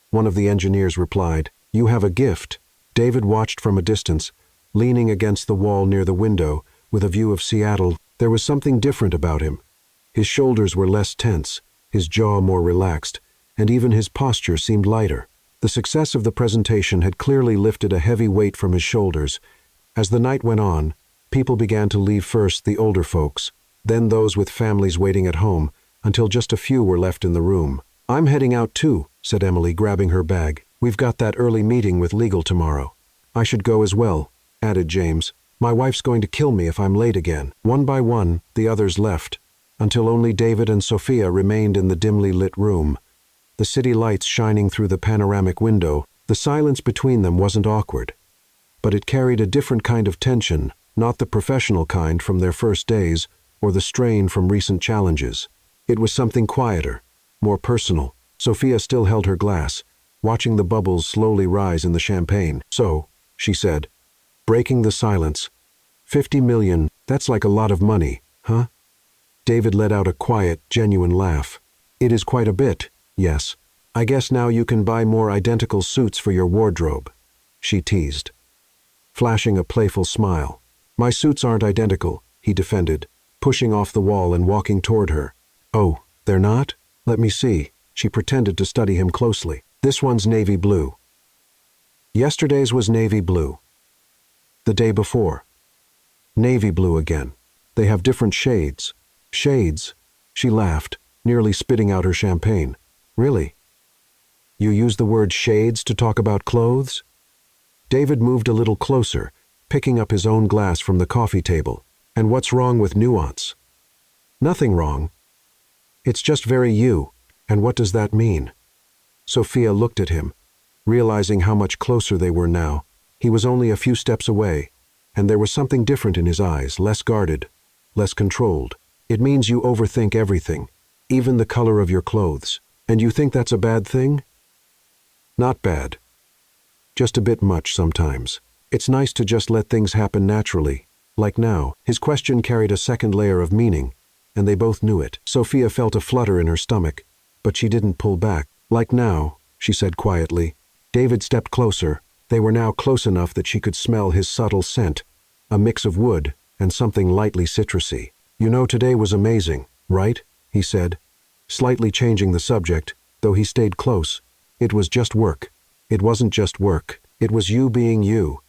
One of the engineers replied, You have a gift. David watched from a distance, leaning against the wall near the window, with a view of Seattle. There was something different about him. His shoulders were less tense, his jaw more relaxed, and even his posture seemed lighter. The success of the presentation had clearly lifted a heavy weight from his shoulders. As the night went on, people began to leave, first the older folks, then those with families waiting at home, until just a few were left in the room. I'm heading out too, said Emily, grabbing her bag. We've got that early meeting with legal tomorrow. I should go as well, added James. My wife's going to kill me if I'm late again. One by one, the others left, until only David and Sophia remained in the dimly lit room. The city lights shining through the panoramic window, the silence between them wasn't awkward. But it carried a different kind of tension, not the professional kind from their first days, or the strain from recent challenges. It was something quieter, more personal. Sophia still held her glass, watching the bubbles slowly rise in the champagne. So, she said, breaking the silence, 50 million, that's like a lot of money, huh? David let out a quiet, genuine laugh. It is quite a bit, yes. I guess now you can buy more identical suits for your wardrobe, she teased, flashing a playful smile. My suits aren't identical, he defended, pushing off the wall and walking toward her. Oh, they're not? Let me see. She pretended to study him closely. This one's navy blue. Yesterday's was navy blue. The day before. Navy blue again. They have different shades. Shades? She laughed, nearly spitting out her champagne. Really? You use the word shades to talk about clothes? David moved a little closer, picking up his own glass from the coffee table. And what's wrong with nuance? Nothing wrong. It's just very you. And what does that mean? Sophia looked at him, realizing how much closer they were now. He was only a few steps away, and there was something different in his eyes, less guarded, less controlled. It means you overthink everything, even the color of your clothes. And you think that's a bad thing? Not bad. Just a bit much sometimes. It's nice to just let things happen naturally, like now. His question carried a second layer of meaning, and they both knew it. Sophia felt a flutter in her stomach, but she didn't pull back. Like now, she said quietly. David stepped closer. They were now close enough that she could smell his subtle scent, a mix of wood and something lightly citrusy. You know, today was amazing, right? He said, slightly changing the subject, though he stayed close. It was just work. It wasn't just work. It was you being you.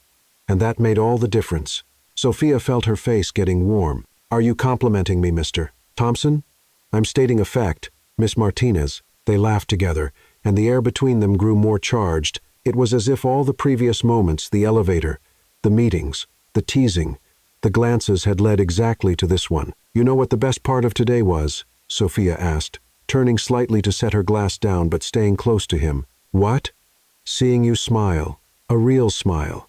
And that made all the difference. Sophia felt her face getting warm. Are you complimenting me, Mr. Thompson? I'm stating a fact, Miss Martinez. They laughed together, and the air between them grew more charged. It was as if all the previous moments, the elevator, the meetings, the teasing, the glances had led exactly to this one. You know what the best part of today was? Sophia asked, turning slightly to set her glass down but staying close to him. What? Seeing you smile. A real smile.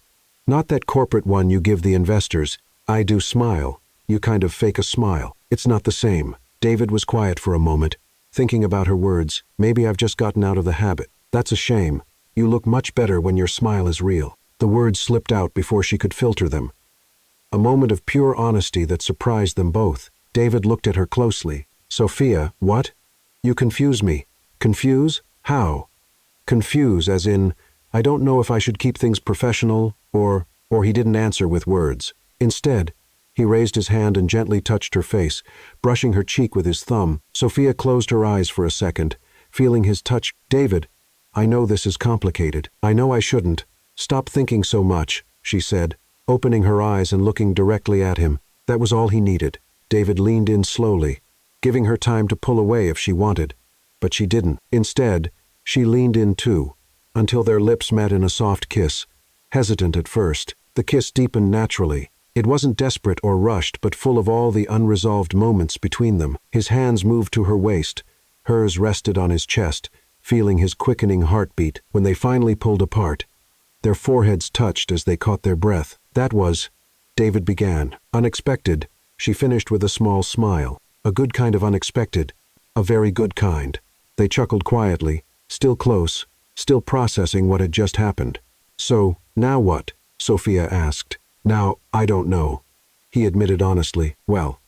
Not that corporate one you give the investors. I do smile. You kind of fake a smile. It's not the same. David was quiet for a moment, thinking about her words. Maybe I've just gotten out of the habit. That's a shame. You look much better when your smile is real. The words slipped out before she could filter them. A moment of pure honesty that surprised them both. David looked at her closely. Sophia, what? You confuse me. Confuse? How? Confuse as in, I don't know if I should keep things professional, or he didn't answer with words. Instead, he raised his hand and gently touched her face, brushing her cheek with his thumb. Sophia closed her eyes for a second, feeling his touch. David, I know this is complicated. I know I shouldn't. Stop thinking so much, she said, opening her eyes and looking directly at him. That was all he needed. David leaned in slowly, giving her time to pull away if she wanted. But she didn't. Instead, she leaned in too, until their lips met in a soft kiss, hesitant at first. The kiss deepened naturally, It wasn't desperate or rushed, but full of all the unresolved moments between them. His hands moved to her waist. Hers rested on his chest, feeling his quickening heartbeat. When they finally pulled apart, their foreheads touched as they caught their breath. That was, David began. Unexpected, she finished with a small smile. A good kind of unexpected. A very good kind. They chuckled quietly, still close, still processing what had just happened. So, now what? Sophia asked. Now, I don't know. He admitted honestly. Well,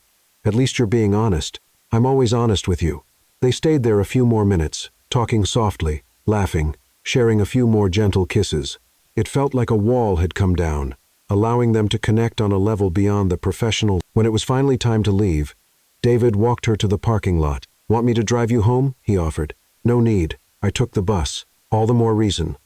at least you're being honest. I'm always honest with you. They stayed there a few more minutes, talking softly, laughing, sharing a few more gentle kisses. It felt like a wall had come down, allowing them to connect on a level beyond the professional. When it was finally time to leave, David walked her to the parking lot. Want me to drive you home? He offered. No need. I took the bus. All the more reason.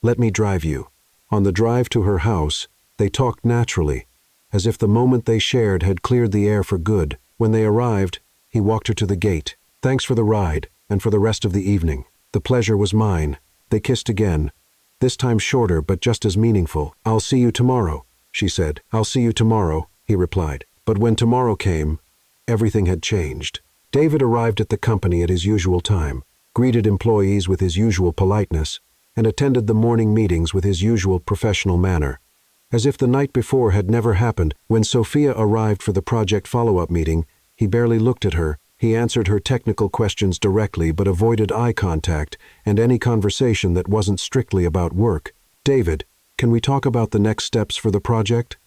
Let me drive you. On the drive to her house, they talked naturally, as if the moment they shared had cleared the air for good. When they arrived, he walked her to the gate. Thanks for the ride, and for the rest of the evening. The pleasure was mine. They kissed again, this time shorter but just as meaningful. I'll see you tomorrow, she said. I'll see you tomorrow, he replied. But when tomorrow came, everything had changed. David arrived at the company at his usual time, greeted employees with his usual politeness, and attended the morning meetings with his usual professional manner. As if the night before had never happened, when Sophia arrived for the project follow-up meeting, he barely looked at her. He answered her technical questions directly but avoided eye contact and any conversation that wasn't strictly about work. David, can we talk about the next steps for the project?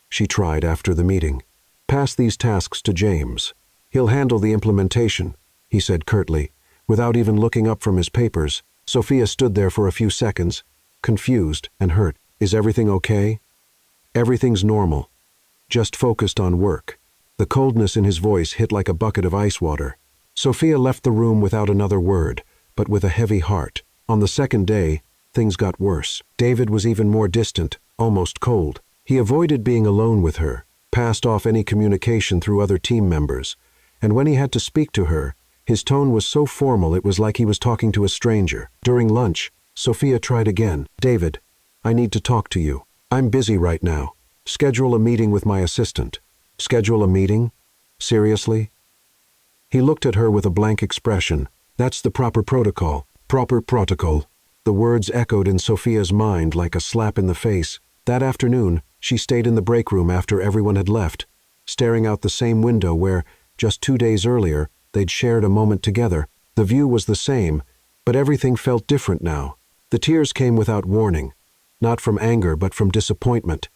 She tried after the meeting. Pass these tasks to James. He'll handle the implementation, he said curtly, without even looking up from his papers. Sophia stood there for a few seconds, confused and hurt. Is everything okay? Everything's normal. Just focused on work. The coldness in his voice hit like a bucket of ice water. Sophia left the room without another word, but with a heavy heart. On the second day, things got worse. David was even more distant, almost cold. He avoided being alone with her, passed off any communication through other team members, and when he had to speak to her, his tone was so formal it was like he was talking to a stranger. During lunch, Sophia tried again. David, I need to talk to you. I'm busy right now. Schedule a meeting with my assistant. Schedule a meeting? Seriously? He looked at her with a blank expression. That's the proper protocol. Proper protocol. The words echoed in Sophia's mind like a slap in the face. That afternoon, she stayed in the break room after everyone had left, staring out the same window where, just 2 days earlier, they'd shared a moment together. The view was the same, but everything felt different now. The tears came without warning, not from anger but from disappointment.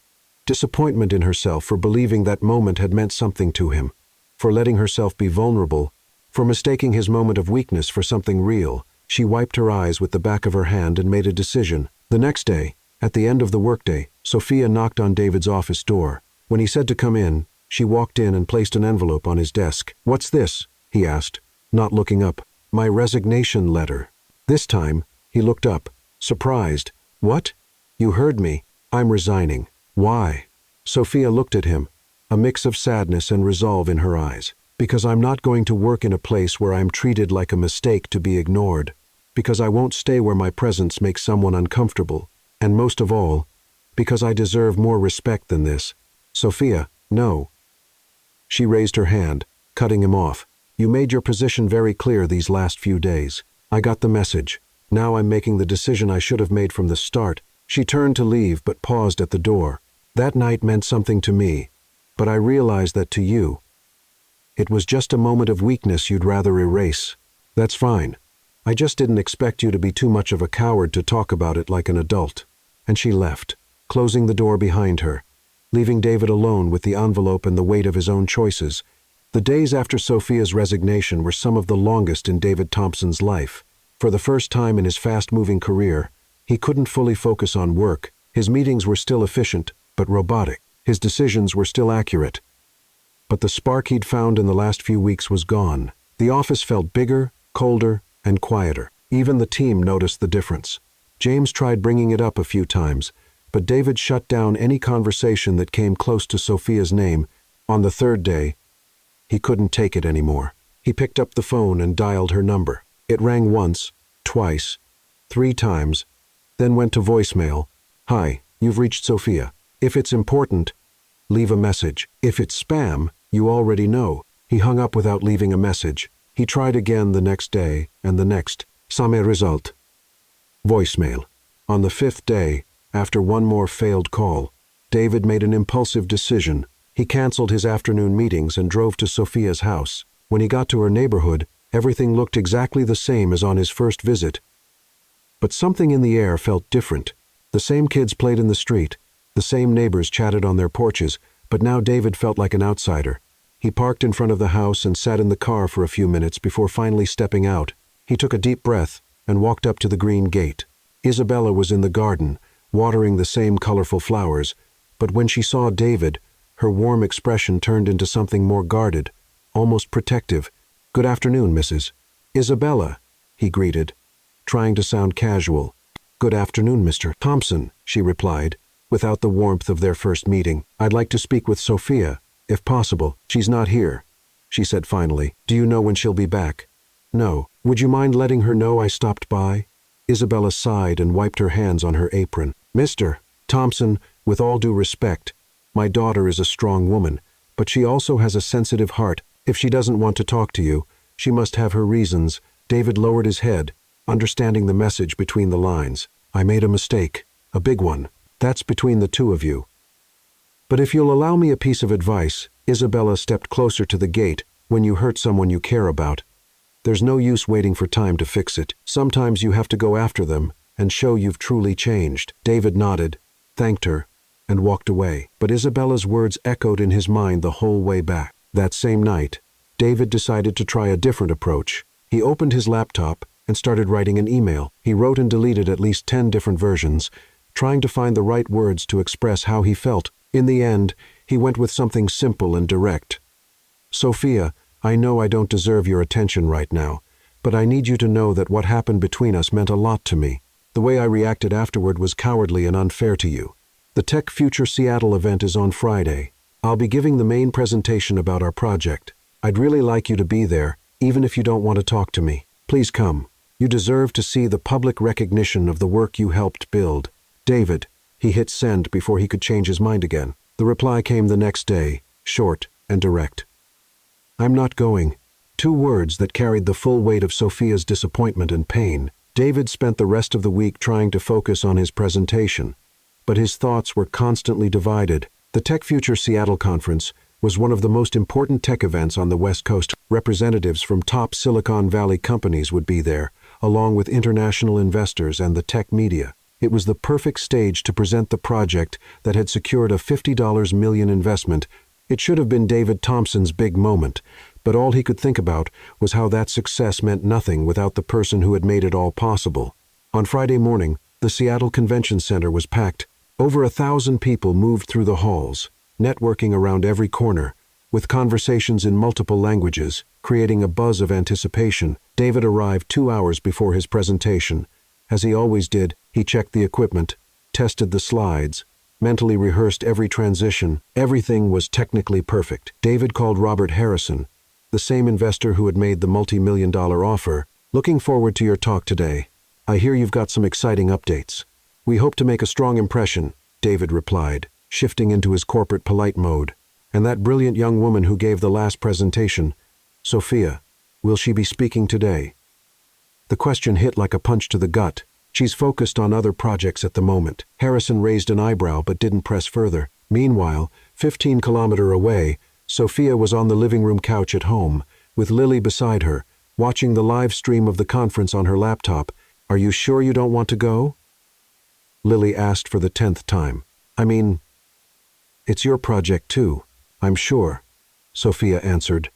Disappointment in herself for believing that moment had meant something to him, for letting herself be vulnerable, for mistaking his moment of weakness for something real. She wiped her eyes with the back of her hand and made a decision. The next day, at the end of the workday, Sophia knocked on David's office door. When he said to come in, she walked in and placed an envelope on his desk. What's this? He asked, not looking up. My resignation letter. This time, he looked up, surprised. What? You heard me. I'm resigning. Why? Sophia looked at him, a mix of sadness and resolve in her eyes. Because I'm not going to work in a place where I'm treated like a mistake to be ignored. Because I won't stay where my presence makes someone uncomfortable. And most of all, because I deserve more respect than this. Sophia, no. She raised her hand, cutting him off. You made your position very clear these last few days. I got the message. Now I'm making the decision I should have made from the start. She turned to leave but paused at the door. That night meant something to me, but I realized that to you, it was just a moment of weakness you'd rather erase. That's fine. I just didn't expect you to be too much of a coward to talk about it like an adult. And she left, closing the door behind her, leaving David alone with the envelope and the weight of his own choices. The days after Sophia's resignation were some of the longest in David Thompson's life. For the first time in his fast-moving career, he couldn't fully focus on work. His meetings were still efficient, but robotic. His decisions were still accurate. But the spark he'd found in the last few weeks was gone. The office felt bigger, colder, and quieter. Even the team noticed the difference. James tried bringing it up a few times, but David shut down any conversation that came close to Sophia's name. On the third day, he couldn't take it anymore. He picked up the phone and dialed her number. It rang once, twice, 3 times, then went to voicemail. Hi, you've reached Sophia. If it's important, Leave a message. If it's spam, you already know. He hung up without leaving a message. He tried again the next day and the next. Same result. Voicemail. On the 5th day, after one more failed call, David made an impulsive decision. He canceled his afternoon meetings and drove to Sophia's house. When he got to her neighborhood, everything looked exactly the same as on his first visit. But something in the air felt different. The same kids played in the street. The same neighbors chatted on their porches, but now David felt like an outsider. He parked in front of the house and sat in the car for a few minutes before finally stepping out. He took a deep breath and walked up to the green gate. Isabella was in the garden, watering the same colorful flowers, but when she saw David, her warm expression turned into something more guarded, almost protective. "Good afternoon, Mrs. Isabella," he greeted, trying to sound casual. "Good afternoon, Mr. Thompson," she replied, without the warmth of their first meeting. "I'd like to speak with Sophia, if possible." "She's not here," she said finally. "Do you know when she'll be back?" "No. Would you mind letting her know I stopped by?" Isabella sighed and wiped her hands on her apron. "Mr. Thompson, with all due respect, my daughter is a strong woman, but she also has a sensitive heart. If she doesn't want to talk to you, she must have her reasons." David lowered his head, understanding the message between the lines. "I made a mistake, a big one. That's between the two of you. But if you'll allow me a piece of advice," Isabella stepped closer to the gate. "When you hurt someone you care about, there's no use waiting for time to fix it. Sometimes you have to go after them and show you've truly changed." David nodded, thanked her, and walked away. But Isabella's words echoed in his mind the whole way back. That same night, David decided to try a different approach. He opened his laptop and started writing an email. He wrote and deleted at least 10 different versions, trying to find the right words to express how he felt. In the end, he went with something simple and direct. "Sophia, I know I don't deserve your attention right now, but I need you to know that what happened between us meant a lot to me. The way I reacted afterward was cowardly and unfair to you. The Tech Future Seattle event is on Friday. I'll be giving the main presentation about our project. I'd really like you to be there, even if you don't want to talk to me. Please come. You deserve to see the public recognition of the work you helped build. David." He hit send before he could change his mind again. The reply came the next day, short and direct. "I'm not going." 2 words that carried the full weight of Sophia's disappointment and pain. David spent the rest of the week trying to focus on his presentation, but his thoughts were constantly divided. The Tech Future Seattle Conference was one of the most important tech events on the West Coast. Representatives from top Silicon Valley companies would be there, along with international investors and the tech media. It was the perfect stage to present the project that had secured a $50 million investment. It should have been David Thompson's big moment, but all he could think about was how that success meant nothing without the person who had made it all possible. On Friday morning, the Seattle Convention Center was packed. Over 1,000 people moved through the halls, networking around every corner, with conversations in multiple languages, creating a buzz of anticipation. David arrived 2 hours before his presentation. As he always did, he checked the equipment, tested the slides, mentally rehearsed every transition. Everything was technically perfect. David called Robert Harrison, the same investor who had made the multi-million-dollar offer. "Looking forward to your talk today. I hear you've got some exciting updates. We hope to make a strong impression," David replied, shifting into his corporate polite mode. "And that brilliant young woman who gave the last presentation, Sophia, will she be speaking today?" The question hit like a punch to the gut. "She's focused on other projects at the moment." Harrison raised an eyebrow but didn't press further. Meanwhile, 15 kilometers away, Sophia was on the living room couch at home, with Lily beside her, watching the live stream of the conference on her laptop. "Are you sure you don't want to go?" Lily asked for the 10th time. "I mean, it's your project too, I'm sure," Sophia answered.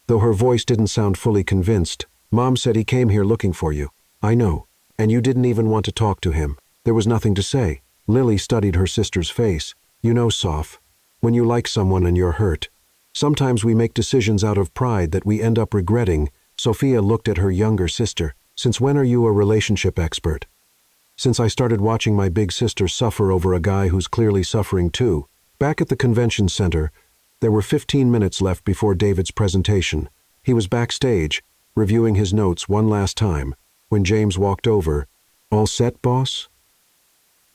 Though her voice didn't sound fully convinced. "Mom said he came here looking for you." "I know. And you didn't even want to talk to him." There was nothing to say. Lily studied her sister's face. "You know, Soph, when you like someone and you're hurt, sometimes we make decisions out of pride that we end up regretting." Sophia looked at her younger sister. "Since when are you a relationship expert?" "Since I started watching my big sister suffer over a guy who's clearly suffering too." Back at the convention center, there were 15 minutes left before David's presentation. He was backstage, reviewing his notes one last time, when James walked over. "All set, boss?"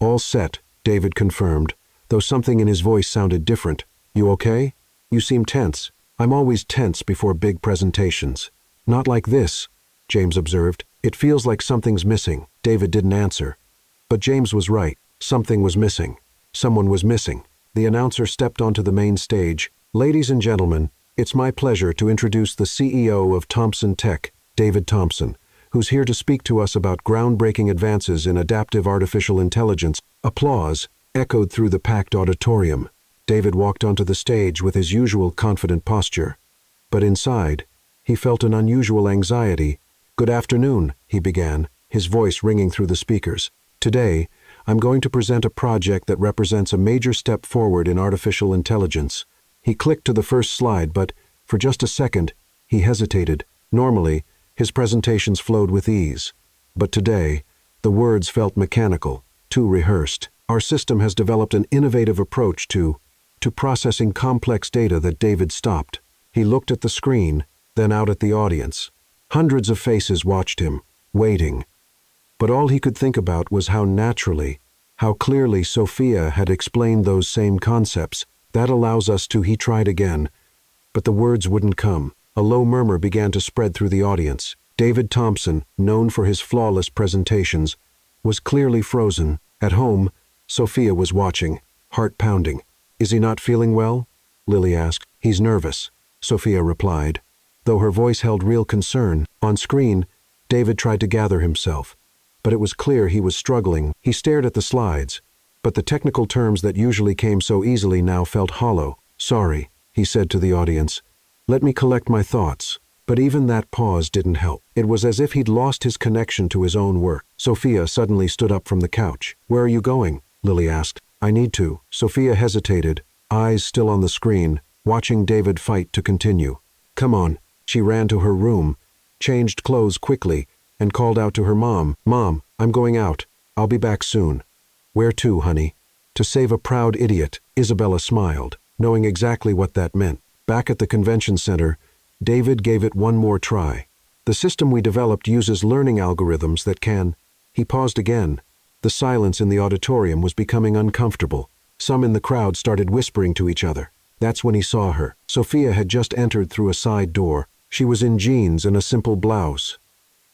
"All set," David confirmed. though something in his voice sounded different. "You okay? You seem tense." "I'm always tense before big presentations." "Not like this," James observed. "It feels like something's missing." David didn't answer. But James was right. Something was missing. Someone was missing. The announcer stepped onto the main stage. "Ladies and gentlemen, it's my pleasure to introduce the CEO of Thompson Tech, David Thompson, who's here to speak to us about groundbreaking advances in adaptive artificial intelligence." Applause echoed through the packed auditorium. David walked onto the stage with his usual confident posture. But inside, he felt an unusual anxiety. "Good afternoon," he began, his voice ringing through the speakers. "Today, I'm going to present a project that represents a major step forward in artificial intelligence." He clicked to the first slide, but for just a second, he hesitated. Normally, his presentations flowed with ease. But today, the words felt mechanical, too rehearsed. "Our system has developed an innovative approach to processing complex data." That David stopped. He looked at the screen, then out at the audience. Hundreds of faces watched him, waiting. But all he could think about was how naturally, how clearly Sophia had explained those same concepts. "That allows us to," he tried again. But the words wouldn't come. A low murmur began to spread through the audience. David Thompson, known for his flawless presentations, was clearly frozen. At home, Sophia was watching, heart pounding. "Is he not feeling well?" Lily asked. "He's nervous," Sophia replied, though her voice held real concern. On screen, David tried to gather himself, but it was clear he was struggling. He stared at the slides, but the technical terms that usually came so easily now felt hollow. "Sorry," he said to the audience. "Let me collect my thoughts." But even that pause didn't help. It was as if he'd lost his connection to his own work. Sophia suddenly stood up from the couch. "Where are you going?" Lily asked. "I need to." Sophia hesitated, eyes still on the screen, watching David fight to continue. "Come on." She ran to her room, changed clothes quickly, and called out to her mom. "Mom, I'm going out. I'll be back soon." "Where to, honey?" "To save a proud idiot." Isabella smiled, knowing exactly what that meant. Back at the convention center, David gave it one more try. "The system we developed uses learning algorithms that can—" He paused again. The silence in the auditorium was becoming uncomfortable. Some in the crowd started whispering to each other. That's when he saw her. Sophia had just entered through a side door. She was in jeans and a simple blouse,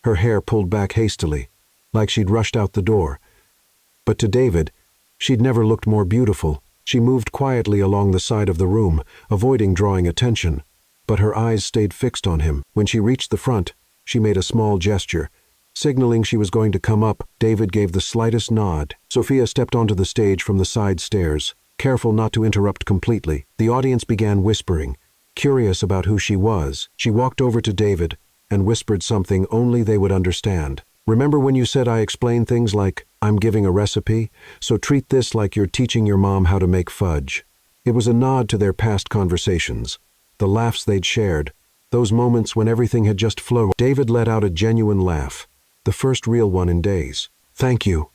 her hair pulled back hastily, like she'd rushed out the door. But to David, she'd never looked more beautiful. She moved quietly along the side of the room, avoiding drawing attention, but her eyes stayed fixed on him. When she reached the front, she made a small gesture. Signaling she was going to come up, David gave the slightest nod. Sophia stepped onto the stage from the side stairs, careful not to interrupt completely. The audience began whispering, curious about who she was. She walked over to David and whispered something only they would understand. "Remember when you said I explain things like I'm giving a recipe? So treat this like you're teaching your mom how to make fudge." It was a nod to their past conversations, the laughs they'd shared, those moments when everything had just flowed. David let out a genuine laugh, the first real one in days. "Thank you,"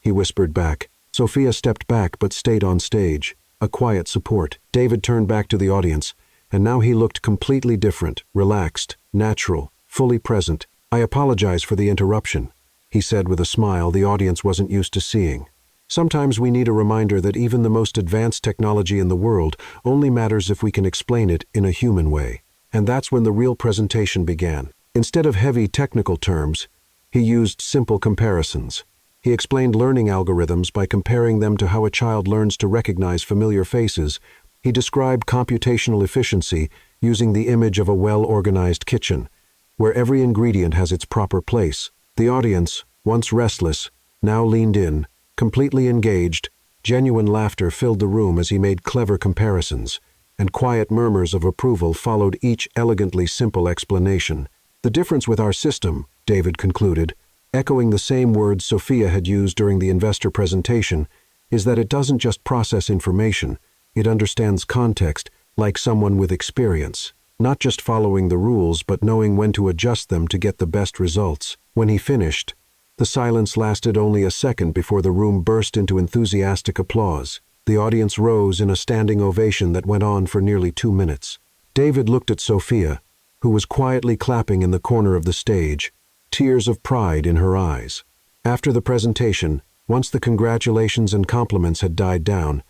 he whispered back. Sophia stepped back but stayed on stage, a quiet support. David turned back to the audience, and now he looked completely different, relaxed, natural, fully present. "I apologize for the interruption," he said with a smile the audience wasn't used to seeing. Sometimes we need a reminder that even the most advanced technology in the world only matters if we can explain it in a human way. And that's when the real presentation began. Instead of heavy technical terms, he used simple comparisons. He explained learning algorithms by comparing them to how a child learns to recognize familiar faces. He described computational efficiency using the image of a well-organized kitchen, where every ingredient has its proper place. The audience, once restless, now leaned in, completely engaged. Genuine laughter filled the room as he made clever comparisons, and quiet murmurs of approval followed each elegantly simple explanation. "The difference with our system," David concluded, echoing the same words Sophia had used during the investor presentation, "is that it doesn't just process information, it understands context like someone with experience, not just following the rules but knowing when to adjust them to get the best results." When he finished, the silence lasted only a second before the room burst into enthusiastic applause. The audience rose in a standing ovation that went on for nearly 2 minutes. David looked at Sophia, who was quietly clapping in the corner of the stage, tears of pride in her eyes. After the presentation, Once the congratulations and compliments had died down,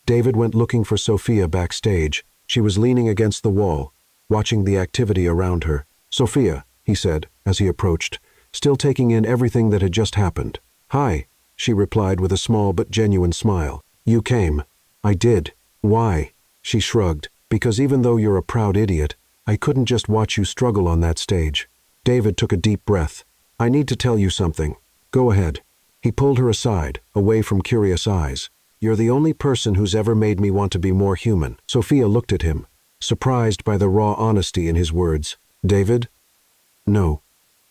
David went looking for Sophia backstage. She was leaning against the wall, watching the activity around her. "Sophia," he said, as he approached, still taking in everything that had just happened. "Hi," she replied with a small but genuine smile. "You came." "I did." "Why?" She shrugged. "Because even though you're a proud idiot, I couldn't just watch you struggle on that stage." David took a deep breath. "I need to tell you something." "Go ahead." He pulled her aside, away from curious eyes. "You're the only person who's ever made me want to be more human." Sophia looked at him, surprised by the raw honesty in his words. "David?" "No.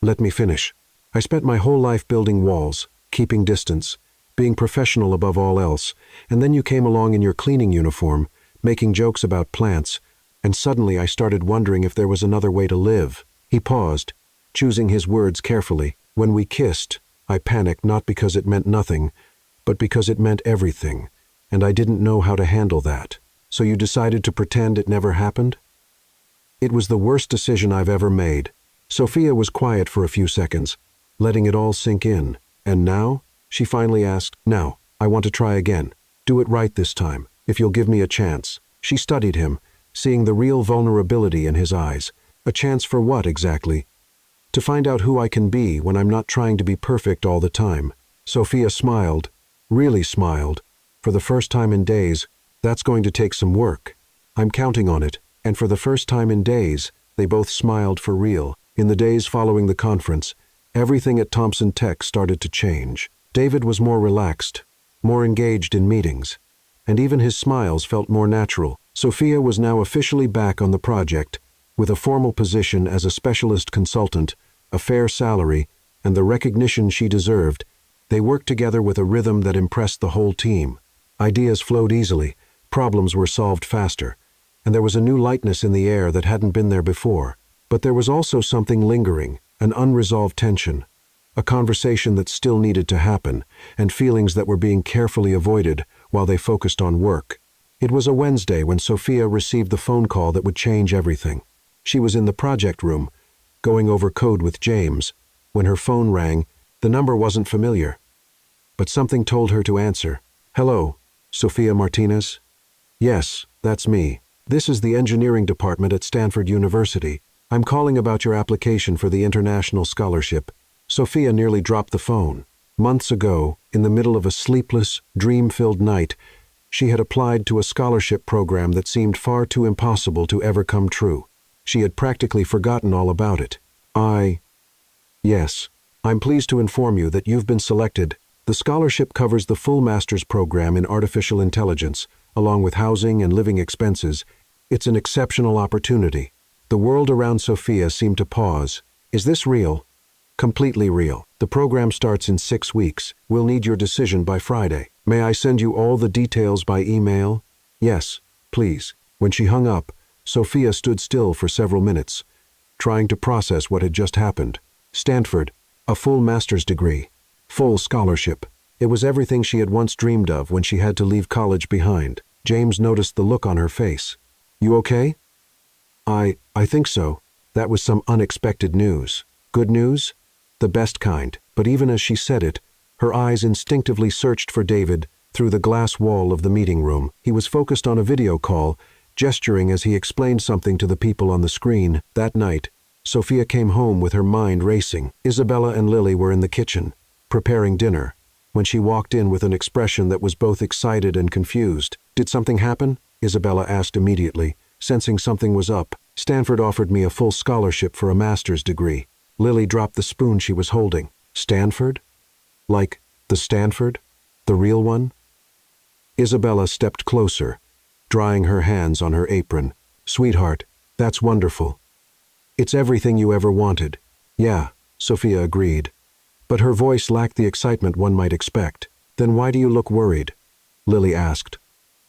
Let me finish. I spent my whole life building walls, keeping distance, being professional above all else, and then you came along in your cleaning uniform, making jokes about plants, and suddenly I started wondering if there was another way to live." He paused, choosing his words carefully. "When we kissed, I panicked not because it meant nothing, but because it meant everything, and I didn't know how to handle that. So you decided to pretend it never happened?" "It was the worst decision I've ever made." Sophia was quiet for a few seconds, letting it all sink in. "And now?" she finally asked. "Now, I want to try again. Do it right this time, if you'll give me a chance." She studied him, seeing the real vulnerability in his eyes. "A chance for what, exactly?" "To find out who I can be when I'm not trying to be perfect all the time." Sophia smiled, really smiled. "For the first time in days, that's going to take some work." "I'm counting on it." And for the first time in days, they both smiled for real. In the days following the conference, everything at Thompson Tech started to change. David was more relaxed, more engaged in meetings, and even his smiles felt more natural. Sophia was now officially back on the project, with a formal position as a specialist consultant, a fair salary, and the recognition she deserved. They worked together with a rhythm that impressed the whole team. Ideas flowed easily, problems were solved faster, and there was a new lightness in the air that hadn't been there before. But there was also something lingering, an unresolved tension, a conversation that still needed to happen, and feelings that were being carefully avoided while they focused on work. It was a Wednesday when Sophia received the phone call that would change everything. She was in the project room, going over code with James. When her phone rang, the number wasn't familiar, but something told her to answer. "Hello, Sophia Martinez?" "Yes, that's me. This is the engineering department at Stanford University. I'm calling about your application for the international scholarship." Sophia nearly dropped the phone. Months ago, in the middle of a sleepless, dream-filled night, she had applied to a scholarship program that seemed far too impossible to ever come true. She had practically forgotten all about it. Yes, I'm pleased to inform you that you've been selected. The scholarship covers the full master's program in artificial intelligence, along with housing and living expenses. It's an exceptional opportunity." The world around Sophia seemed to pause. "Is this real?" "Completely real. The program starts in 6 weeks. We'll need your decision by Friday. May I send you all the details by email?" "Yes, please." When she hung up, Sophia stood still for several minutes, trying to process what had just happened. Stanford, a full master's degree, full scholarship. It was everything she had once dreamed of when she had to leave college behind. James noticed the look on her face. "You okay?" I think so." That was some unexpected news. Good news? The best kind. But even as she said it, her eyes instinctively searched for David through the glass wall of the meeting room. He was focused on a video call, gesturing as he explained something to the people on the screen. That night, Sophia came home with her mind racing. Isabella and Lily were in the kitchen, preparing dinner, when she walked in with an expression that was both excited and confused. "Did something happen?" Isabella asked immediately, sensing something was up. "Stanford offered me a full scholarship for a master's degree." Lily dropped the spoon she was holding. "Stanford? Like the Stanford? The real one?" Isabella stepped closer, drying her hands on her apron. "Sweetheart, that's wonderful. It's everything you ever wanted." "Yeah," Sophia agreed, but her voice lacked the excitement one might expect. "Then why do you look worried?" Lily asked.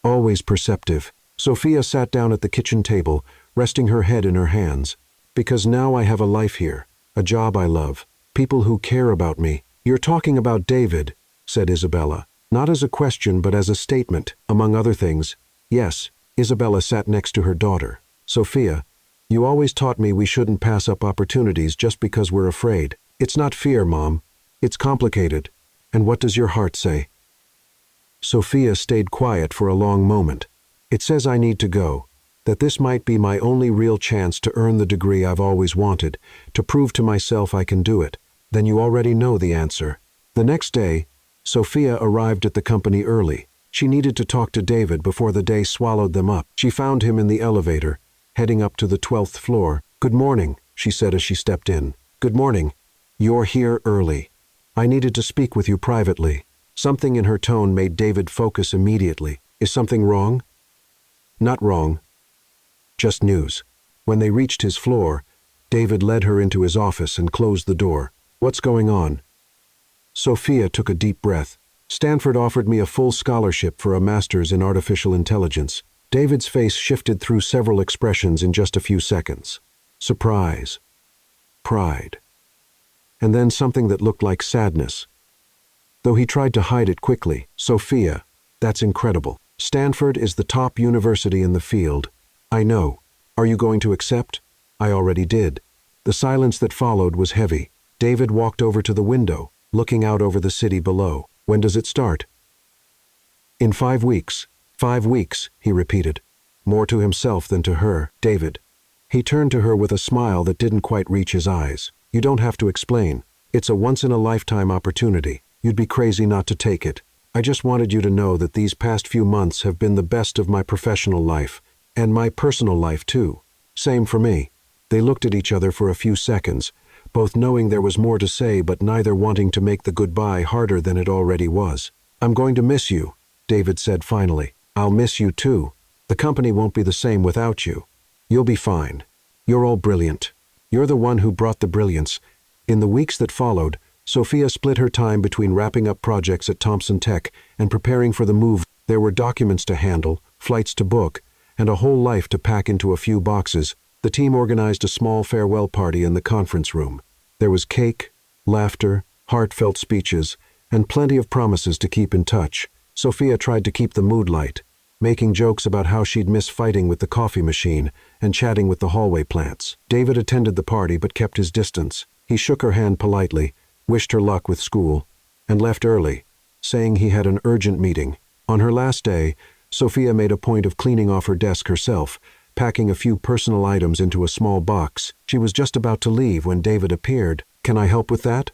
"Always perceptive." Sophia sat down at the kitchen table, resting her head in her hands. "Because now I have a life here, a job I love, people who care about me." "You're talking about David," said Isabella, not as a question but as a statement, among other things. "Yes." Isabella sat next to her daughter. "Sophia, you always taught me we shouldn't pass up opportunities just because we're afraid." "It's not fear, Mom. It's complicated. And what does your heart say? Sophia stayed quiet for a long moment. It says I need to go, that this might be my only real chance to earn the degree I've always wanted, to prove to myself I can do it. Then you already know the answer. The next day, Sophia arrived at the company early. She needed to talk to David before the day swallowed them up. She found him in the elevator, heading up to the 12th floor. "Good morning," she said as she stepped in. "Good morning. You're here early. I needed to speak with you privately." Something in her tone made David focus immediately. "Is something wrong?" "Not wrong. Just news." When they reached his floor, David led her into his office and closed the door. "What's going on?" Sophia took a deep breath. "Stanford offered me a full scholarship for a master's in artificial intelligence." David's face shifted through several expressions in just a few seconds. Surprise, pride, and then something that looked like sadness. Though he tried to hide it quickly. "Sophia, that's incredible. Stanford is the top university in the field." "I know. Are you going to accept?" "I already did." The silence that followed was heavy. David walked over to the window, looking out over the city below. "When does it start?" "In 5 weeks. 5 weeks," he repeated, more to himself than to her. "David." He turned to her with a smile that didn't quite reach his eyes. "You don't have to explain. It's a once-in-a-lifetime opportunity. You'd be crazy not to take it. I just wanted you to know that these past few months have been the best of my professional life, and my personal life too. Same for me." They looked at each other for a few seconds, both knowing there was more to say but neither wanting to make the goodbye harder than it already was. "I'm going to miss you," David said finally. "I'll miss you too. The company won't be the same without you. You'll be fine. You're all brilliant. You're the one who brought the brilliance." In the weeks that followed, Sophia split her time between wrapping up projects at Thompson Tech and preparing for the move. There were documents to handle, flights to book, and a whole life to pack into a few boxes. The team organized a small farewell party in the conference room. There was cake, laughter, heartfelt speeches, and plenty of promises to keep in touch. Sophia tried to keep the mood light, making jokes about how she'd miss fighting with the coffee machine and chatting with the hallway plants. David attended the party but kept his distance. He shook her hand politely, wished her luck with school, and left early, saying he had an urgent meeting. On her last day, Sophia made a point of cleaning off her desk herself, packing a few personal items into a small box. She was just about to leave when David appeared. "Can I help with that?"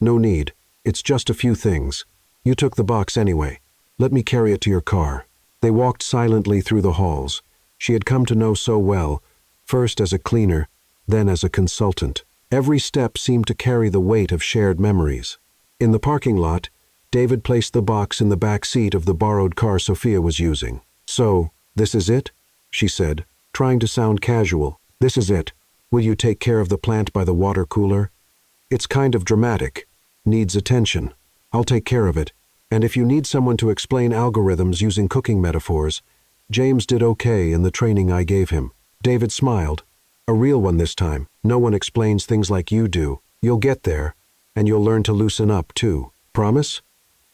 "No need. It's just a few things. You took the box anyway. Let me carry it to your car." They walked silently through the halls. She had come to know so well, first as a cleaner, then as a consultant. Every step seemed to carry the weight of shared memories. In the parking lot, David placed the box in the back seat of the borrowed car Sophia was using. "So, this is it?" she said, trying to sound casual. "This is it. Will you take care of the plant by the water cooler? It's kind of dramatic. Needs attention. I'll take care of it. And if you need someone to explain algorithms using cooking metaphors, James did okay in the training I gave him." David smiled. "A real one this time. No one explains things like you do. You'll get there, and you'll learn to loosen up too. Promise?"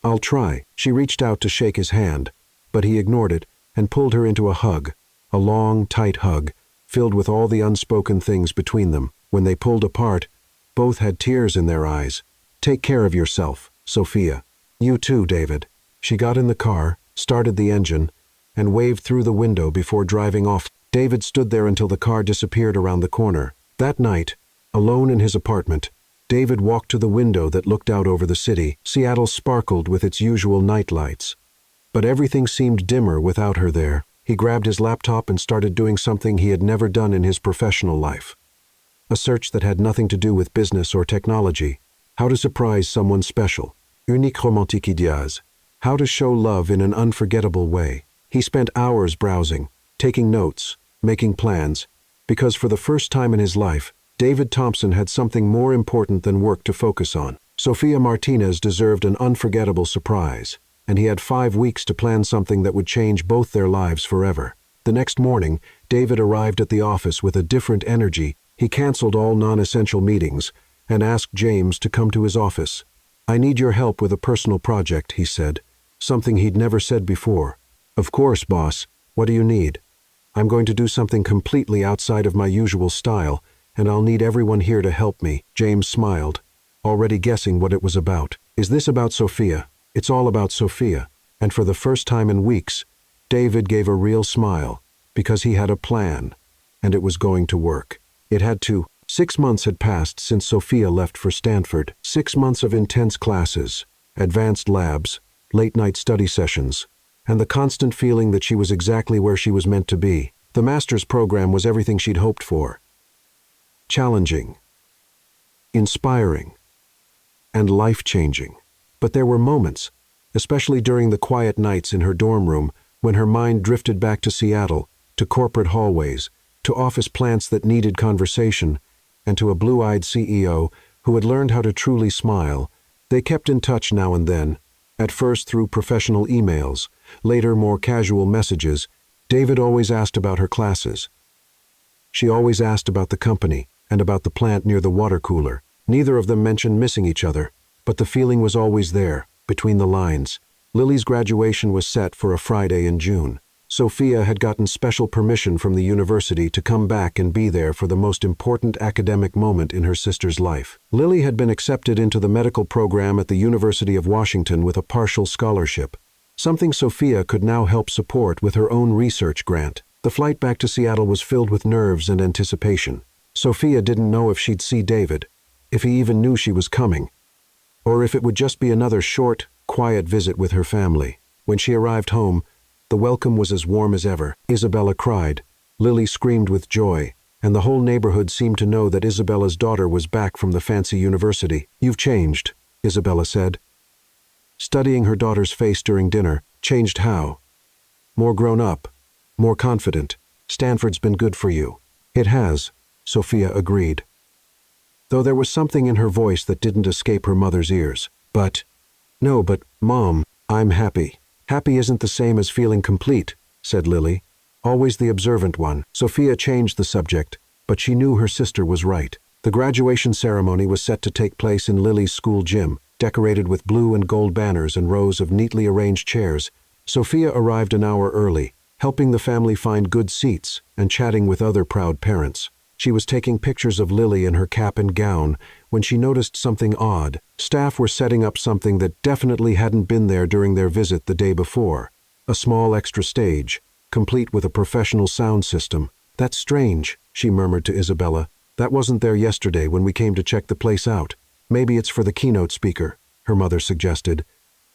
"I'll try." She reached out to shake his hand, but he ignored it and pulled her into a hug, a long, tight hug, filled with all the unspoken things between them. When they pulled apart, both had tears in their eyes. "Take care of yourself, Sophia." "You too, David." She got in the car, started the engine, and waved through the window before driving off. David stood there until the car disappeared around the corner. That night, alone in his apartment, David walked to the window that looked out over the city. Seattle sparkled with its usual night lights. But everything seemed dimmer without her there. He grabbed his laptop and started doing something he had never done in his professional life. A search that had nothing to do with business or technology. How to surprise someone special. Unique romantique idéas. How to show love in an unforgettable way. He spent hours browsing, taking notes, making plans, because for the first time in his life, David Thompson had something more important than work to focus on. Sophia Martinez deserved an unforgettable surprise, and he had 5 weeks to plan something that would change both their lives forever. The next morning, David arrived at the office with a different energy. He canceled all non-essential meetings and asked James to come to his office. "I need your help with a personal project," he said, something he'd never said before. "Of course, boss. What do you need?" "I'm going to do something completely outside of my usual style, and I'll need everyone here to help me." James smiled. already guessing what it was about. Is this about Sophia? It's all about Sophia. And for the first time in weeks, David gave a real smile, because he had a plan, and it was going to work. It had to. 6 months had passed since Sophia left for Stanford. 6 months of intense classes, advanced labs, late-night study sessions, and the constant feeling that she was exactly where she was meant to be. The master's program was everything she'd hoped for. Challenging, inspiring, and life-changing. But there were moments, especially during the quiet nights in her dorm room, when her mind drifted back to Seattle, to corporate hallways, to office plants that needed conversation, and to a blue-eyed CEO who had learned how to truly smile. They kept in touch now and then, at first through professional emails, later more casual messages. David always asked about her classes. She always asked about the company and about the plant near the water cooler. Neither of them mentioned missing each other, but the feeling was always there, between the lines. Lily's graduation was set for a Friday in June. Sophia had gotten special permission from the university to come back and be there for the most important academic moment in her sister's life. Lily had been accepted into the medical program at the University of Washington with a partial scholarship, something Sophia could now help support with her own research grant. The flight back to Seattle was filled with nerves and anticipation. Sophia didn't know if she'd see David, if he even knew she was coming, or if it would just be another short, quiet visit with her family. When she arrived home, the welcome was as warm as ever. Isabella cried, Lily screamed with joy, and the whole neighborhood seemed to know that Isabella's daughter was back from the fancy university. "You've changed," Isabella said, studying her daughter's face during dinner. "Changed how?" "More grown up, more confident. Stanford's been good for you." "It has," Sophia agreed, though there was something in her voice that didn't escape her mother's ears. No, but, Mom, I'm happy." "Happy isn't the same as feeling complete," said Lily, always the observant one. Sophia changed the subject, but she knew her sister was right. The graduation ceremony was set to take place in Lily's school gym, decorated with blue and gold banners and rows of neatly arranged chairs. Sophia arrived an hour early, helping the family find good seats and chatting with other proud parents. She was taking pictures of Lily in her cap and gown when she noticed something odd. Staff were setting up something that definitely hadn't been there during their visit the day before. A small extra stage, complete with a professional sound system. "That's strange," she murmured to Isabella. "That wasn't there yesterday when we came to check the place out." "Maybe it's for the keynote speaker," her mother suggested.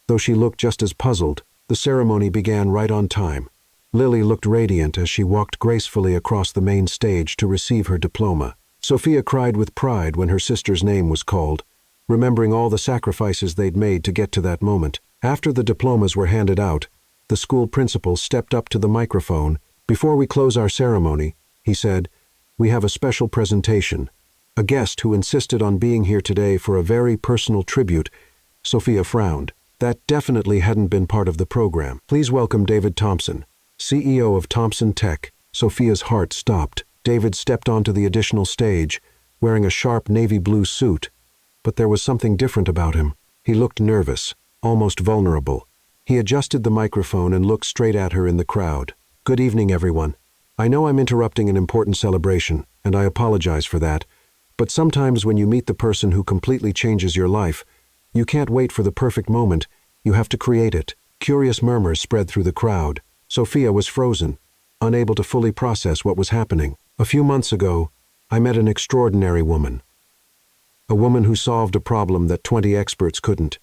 Though she looked just as puzzled, the ceremony began right on time. Lily looked radiant as she walked gracefully across the main stage to receive her diploma. Sophia cried with pride when her sister's name was called, remembering all the sacrifices they'd made to get to that moment. After the diplomas were handed out, the school principal stepped up to the microphone. "Before we close our ceremony," he said, "we have a special presentation. A guest who insisted on being here today for a very personal tribute." Sophia frowned. That definitely hadn't been part of the program. "Please welcome David Thompson, CEO of Thompson Tech." Sophia's heart stopped. David stepped onto the additional stage, wearing a sharp navy blue suit, but there was something different about him. He looked nervous, almost vulnerable. He adjusted the microphone and looked straight at her in the crowd. "Good evening, everyone. I know I'm interrupting an important celebration, and I apologize for that, but sometimes when you meet the person who completely changes your life, you can't wait for the perfect moment, you have to create it." Curious murmurs spread through the crowd. Sophia was frozen, unable to fully process what was happening. "A few months ago, I met an extraordinary woman. A woman who solved a problem that 20 experts couldn't.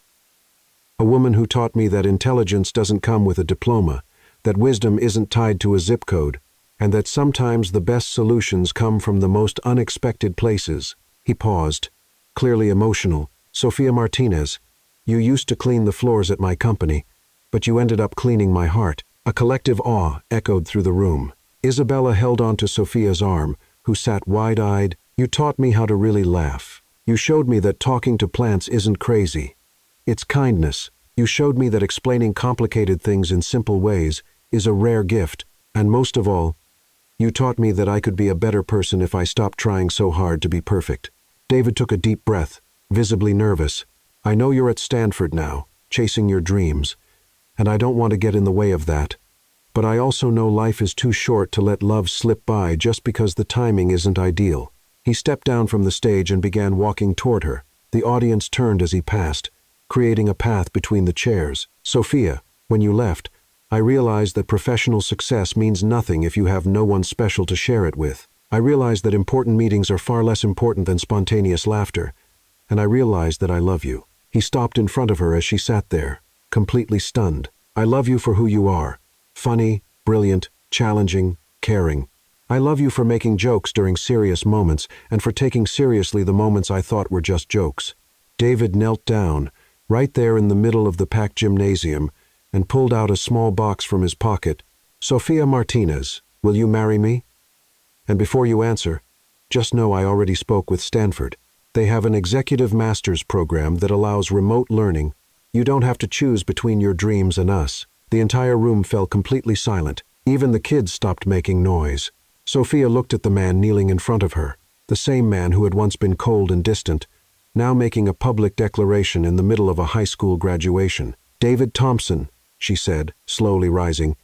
A woman who taught me that intelligence doesn't come with a diploma, that wisdom isn't tied to a zip code, and that sometimes the best solutions come from the most unexpected places." He paused, clearly emotional. "Sophia Martinez, you used to clean the floors at my company, but you ended up cleaning my heart." A collective awe echoed through the room. Isabella held onto Sophia's arm, who sat wide-eyed. "You taught me how to really laugh. You showed me that talking to plants isn't crazy. It's kindness. You showed me that explaining complicated things in simple ways is a rare gift. And most of all, you taught me that I could be a better person if I stopped trying so hard to be perfect." David took a deep breath, visibly nervous. "I know you're at Stanford now, chasing your dreams, and I don't want to get in the way of that. But I also know life is too short to let love slip by just because the timing isn't ideal." He stepped down from the stage and began walking toward her, The audience turned as he passed, creating a path between the chairs. Sophia, when you left, I realized that professional success means nothing if you have no one special to share it with. I realized that important meetings are far less important than spontaneous laughter, and I realized that I love you. He stopped in front of her as she sat there, completely stunned. I love you for who you are. Funny, brilliant, challenging, caring. I love you for making jokes during serious moments and for taking seriously the moments I thought were just jokes. David knelt down, right there in the middle of the packed gymnasium, and pulled out a small box from his pocket. Sophia Martinez, will you marry me? And before you answer, just know I already spoke with Stanford. They have an executive master's program that allows remote learning. You don't have to choose between your dreams and us. The entire room fell completely silent. Even the kids stopped making noise. Sophia looked at the man kneeling in front of her, the same man who had once been cold and distant, now making a public declaration in the middle of a high school graduation. David Thompson, she said, slowly rising,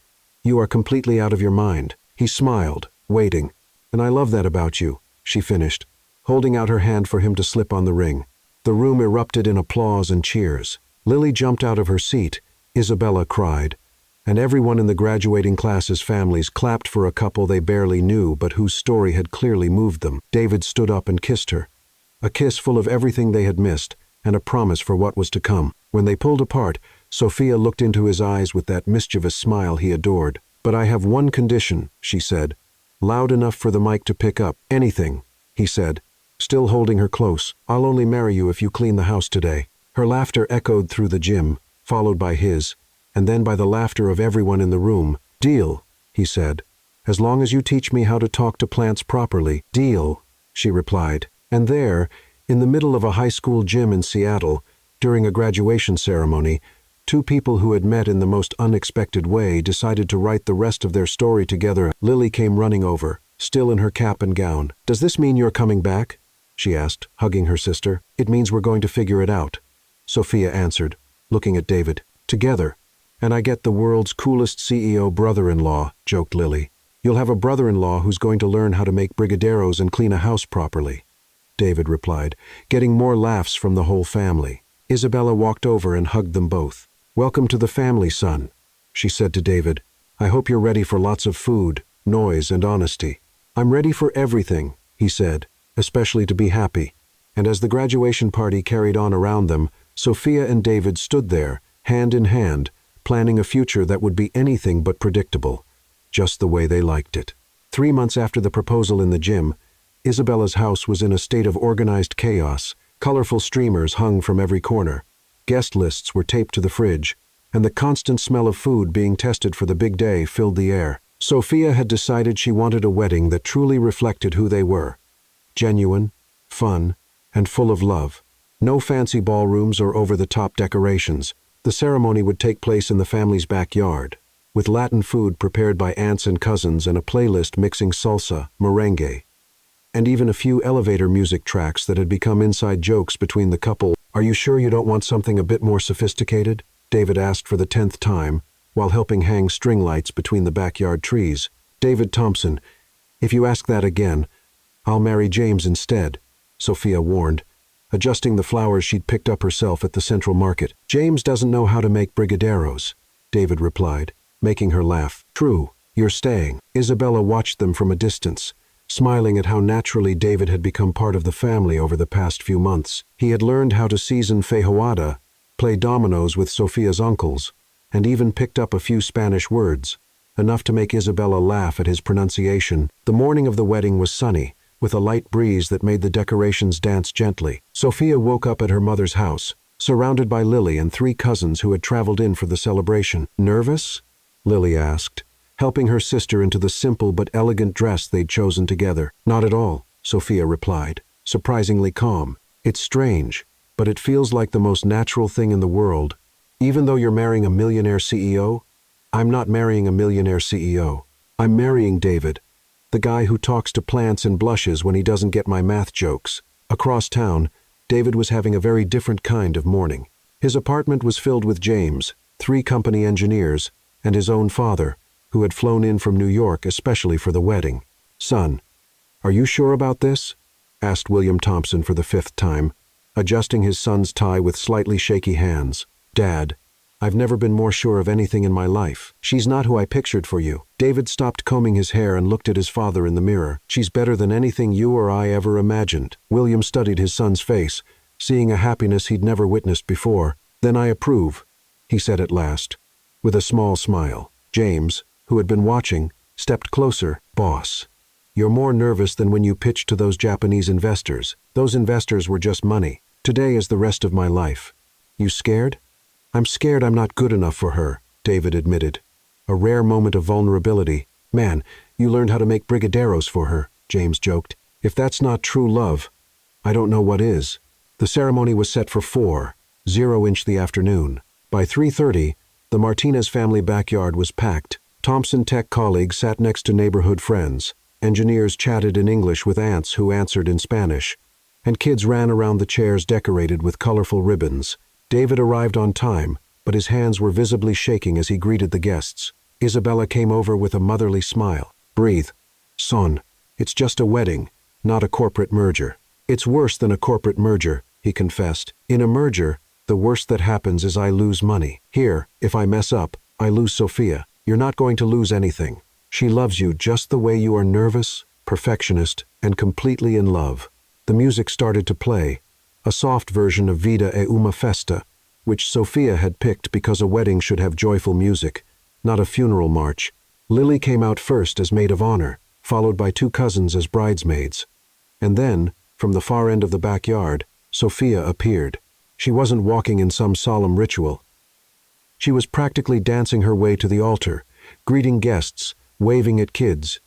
you are completely out of your mind. He smiled, waiting. And I love that about you, she finished, holding out her hand for him to slip on the ring. The room erupted in applause and cheers. Lily jumped out of her seat, Isabella cried, and everyone in the graduating class's families clapped for a couple they barely knew but whose story had clearly moved them. David stood up and kissed her, a kiss full of everything they had missed and a promise for what was to come. When they pulled apart, Sophia looked into his eyes with that mischievous smile he adored. But I have one condition, she said, loud enough for the mic to pick up. Anything, he said, still holding her close. I'll only marry you if you clean the house today. Her laughter echoed through the gym, followed by his, and then by the laughter of everyone in the room. Deal, he said, as long as you teach me how to talk to plants properly. Deal, she replied. And there, in the middle of a high school gym in Seattle, during a graduation ceremony, two people who had met in the most unexpected way decided to write the rest of their story together. Lily came running over, still in her cap and gown. Does this mean you're coming back? She asked, hugging her sister. It means we're going to figure it out, Sophia answered, looking at David. Together. And I get the world's coolest CEO brother-in-law, joked Lily. You'll have a brother-in-law who's going to learn how to make brigadeiros and clean a house properly, David replied, getting more laughs from the whole family. Isabella walked over and hugged them both. Welcome to the family, son, she said to David. I hope you're ready for lots of food, noise, and honesty. I'm ready for everything, he said, especially to be happy. And as the graduation party carried on around them, Sophia and David stood there, hand in hand, planning a future that would be anything but predictable, just the way they liked it. 3 months after the proposal in the gym, Isabella's house was in a state of organized chaos. Colorful streamers hung from every corner. Guest lists were taped to the fridge, and the constant smell of food being tested for the big day filled the air. Sophia had decided she wanted a wedding that truly reflected who they were. Genuine, fun, and full of love. No fancy ballrooms or over-the-top decorations. The ceremony would take place in the family's backyard, with Latin food prepared by aunts and cousins and a playlist mixing salsa, merengue, and even a few elevator music tracks that had become inside jokes between the couple. Are you sure you don't want something a bit more sophisticated? David asked for the 10th time, while helping hang string lights between the backyard trees. David Thompson, if you ask that again, I'll marry James instead, Sophia warned, adjusting the flowers she'd picked up herself at the Central Market. James doesn't know how to make brigadeiros, David replied, making her laugh. True, you're staying. Isabella watched them from a distance, smiling at how naturally David had become part of the family over the past few months. He had learned how to season feijoada, play dominoes with Sophia's uncles, and even picked up a few Spanish words, enough to make Isabella laugh at his pronunciation. The morning of the wedding was sunny, with a light breeze that made the decorations dance gently. Sophia woke up at her mother's house, surrounded by Lily and 3 cousins who had traveled in for the celebration. Nervous? Lily asked, helping her sister into the simple but elegant dress they'd chosen together. Not at all, Sophia replied, surprisingly calm. It's strange, but it feels like the most natural thing in the world. Even though you're marrying a millionaire CEO, I'm not marrying a millionaire CEO. I'm marrying David, the guy who talks to plants and blushes when he doesn't get my math jokes. Across town, David was having a very different kind of morning. His apartment was filled with James, 3 company engineers, and his own father, who had flown in from New York especially for the wedding. Son, are you sure about this? Asked William Thompson for the 5th time. adjusting his son's tie with slightly shaky hands. "Dad, I've never been more sure of anything in my life. She's not who I pictured for you." David stopped combing his hair and looked at his father in the mirror. "She's better than anything you or I ever imagined." William studied his son's face, seeing a happiness he'd never witnessed before. "Then I approve," he said at last, with a small smile. James, who had been watching, stepped closer. "Boss, you're more nervous than when you pitched to those Japanese investors. Those investors were just money. Today is the rest of my life. You scared?" "I'm scared I'm not good enough for her," David admitted. A rare moment of vulnerability. "Man, you learned how to make brigadeiros for her," James joked. "If that's not true love, I don't know what is." The ceremony was set for 4:00 the afternoon. By 3:30, the Martinez family backyard was packed. Thompson Tech colleagues sat next to neighborhood friends. Engineers chatted in English with aunts who answered in Spanish. And kids ran around the chairs decorated with colorful ribbons. David arrived on time, but his hands were visibly shaking as he greeted the guests. Isabella came over with a motherly smile. "Breathe, son. It's just a wedding, not a corporate merger." "It's worse than a corporate merger," he confessed. "In a merger, the worst that happens is I lose money. Here, if I mess up, I lose Sophia. You're not going to lose anything. She loves you just the way you are, nervous, perfectionist, and completely in love." The music started to play, a soft version of Vida e una Festa, which Sophia had picked because a wedding should have joyful music, not a funeral march. Lily came out first as maid of honor, followed by 2 cousins as bridesmaids. And then, from the far end of the backyard, Sophia appeared. She wasn't walking in some solemn ritual. She was practically dancing her way to the altar, greeting guests, waving at kids,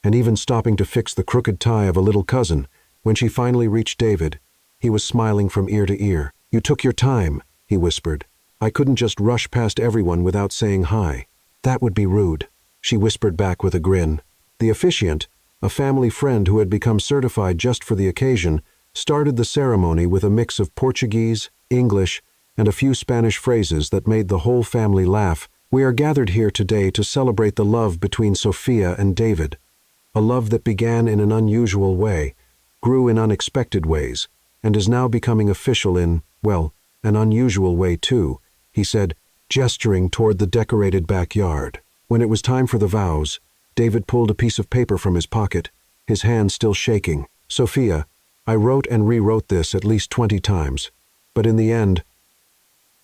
and even stopping to fix the crooked tie of a little cousin. When she finally reached David, he was smiling from ear to ear. "You took your time," he whispered. "I couldn't just rush past everyone without saying hi." "That would be rude," she whispered back with a grin. The officiant, a family friend who had become certified just for the occasion, started the ceremony with a mix of Portuguese, English, and a few Spanish phrases that made the whole family laugh. "We are gathered here today to celebrate the love between Sophia and David. A love that began in an unusual way, grew in unexpected ways, and is now becoming official in, well, an unusual way too," he said, gesturing toward the decorated backyard. When it was time for the vows, David pulled a piece of paper from his pocket, his hand still shaking. "Sophia, I wrote and rewrote this at least 20 times, but in the end,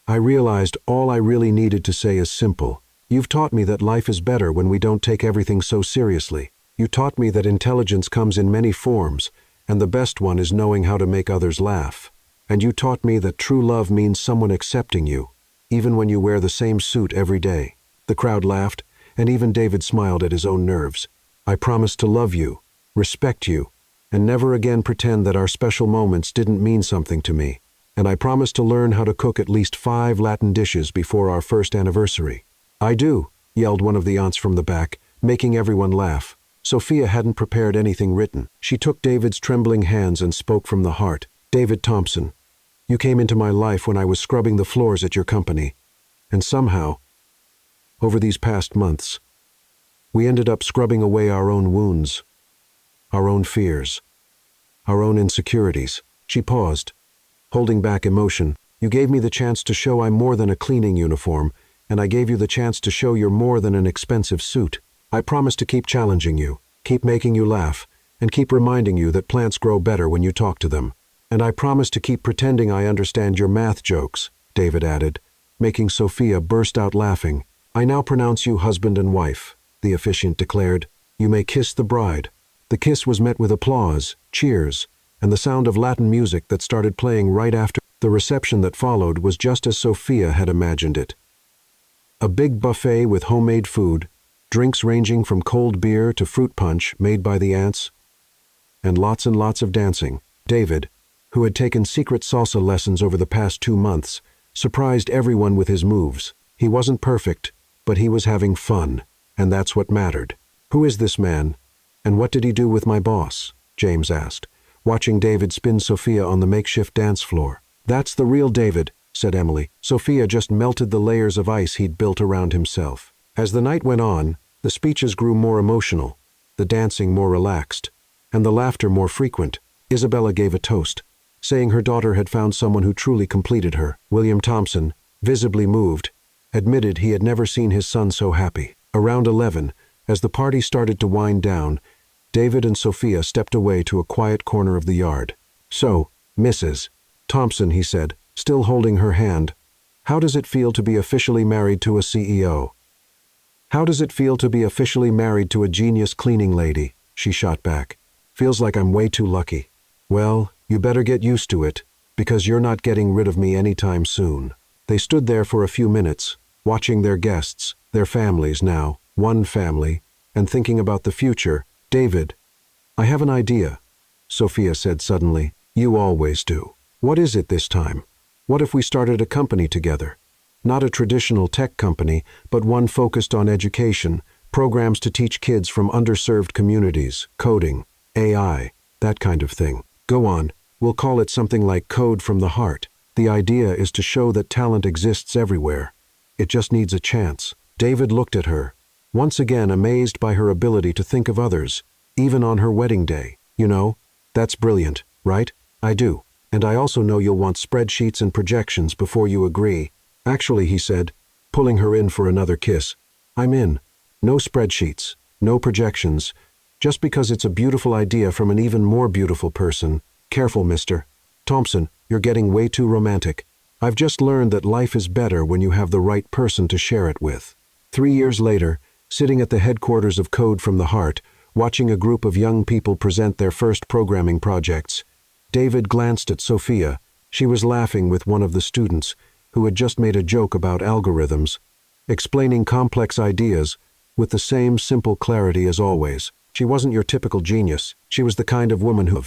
I realized all I really needed to say is simple. You've taught me that life is better when we don't take everything so seriously. You taught me that intelligence comes in many forms, and the best one is knowing how to make others laugh. And you taught me that true love means someone accepting you, even when you wear the same suit every day." The crowd laughed, and even David smiled at his own nerves. "I promise to love you, respect you, and never again pretend that our special moments didn't mean something to me. And I promise to learn how to cook at least 5 Latin dishes before our first anniversary." "I do," yelled one of the aunts from the back, making everyone laugh. Sophia hadn't prepared anything written. She took David's trembling hands and spoke from the heart. "David Thompson, you came into my life when I was scrubbing the floors at your company. And somehow, over these past months, we ended up scrubbing away our own wounds, our own fears, our own insecurities." She paused, holding back emotion. "You gave me the chance to show I'm more than a cleaning uniform, and I gave you the chance to show you're more than an expensive suit. I promise to keep challenging you, keep making you laugh, and keep reminding you that plants grow better when you talk to them. And I promise to keep pretending I understand your math jokes," David added, making Sophia burst out laughing. "I now pronounce you husband and wife," the officiant declared. "You may kiss the bride." The kiss was met with applause, cheers, and the sound of Latin music that started playing right after. The reception that followed was just as Sophia had imagined it. A big buffet with homemade food, drinks ranging from cold beer to fruit punch made by the aunts, and lots of dancing. David, who had taken secret salsa lessons over the past 2 months, surprised everyone with his moves. He wasn't perfect, but he was having fun, and that's what mattered. "Who is this man, and what did he do with my boss?" James asked, watching David spin Sophia on the makeshift dance floor. "That's the real David," said Emily. Sophia just melted the layers of ice he'd built around himself. As the night went on, the speeches grew more emotional, the dancing more relaxed, and the laughter more frequent. Isabella gave a toast. saying her daughter had found someone who truly completed her. William Thompson, visibly moved, admitted he had never seen his son so happy. Around 11, as the party started to wind down, David and Sophia stepped away to a quiet corner of the yard. "So, Mrs. Thompson," he said, still holding her hand, "how does it feel to be officially married to a CEO?" "How does it feel to be officially married to a genius cleaning lady?" she shot back. "Feels like I'm way too lucky." "Well, you better get used to it, because you're not getting rid of me anytime soon." They stood there for a few minutes, watching their guests, their families now, one family, and thinking about the future. "David, I have an idea," Sophia said suddenly. "You always do." "What is it this time? What if we started a company together? Not a traditional tech company, but one focused on education, programs to teach kids from underserved communities, coding, AI, that kind of thing. Go on, we'll call it something like Code from the Heart. The idea is to show that talent exists everywhere. It just needs a chance." David looked at her, once again amazed by her ability to think of others, even on her wedding day. "You know, that's brilliant, right? I do. And I also know you'll want spreadsheets and projections before you agree." "Actually," he said, pulling her in for another kiss, "I'm in. No spreadsheets, no projections, just because it's a beautiful idea from an even more beautiful person." "Careful, Mr. Thompson, you're getting way too romantic. I've just learned that life is better when you have the right person to share it with." 3 years later, sitting at the headquarters of Code from the Heart, watching a group of young people present their first programming projects, David glanced at Sophia. She was laughing with one of the students, who had just made a joke about algorithms, explaining complex ideas with the same simple clarity as always. She wasn't your typical genius. She was the kind of woman who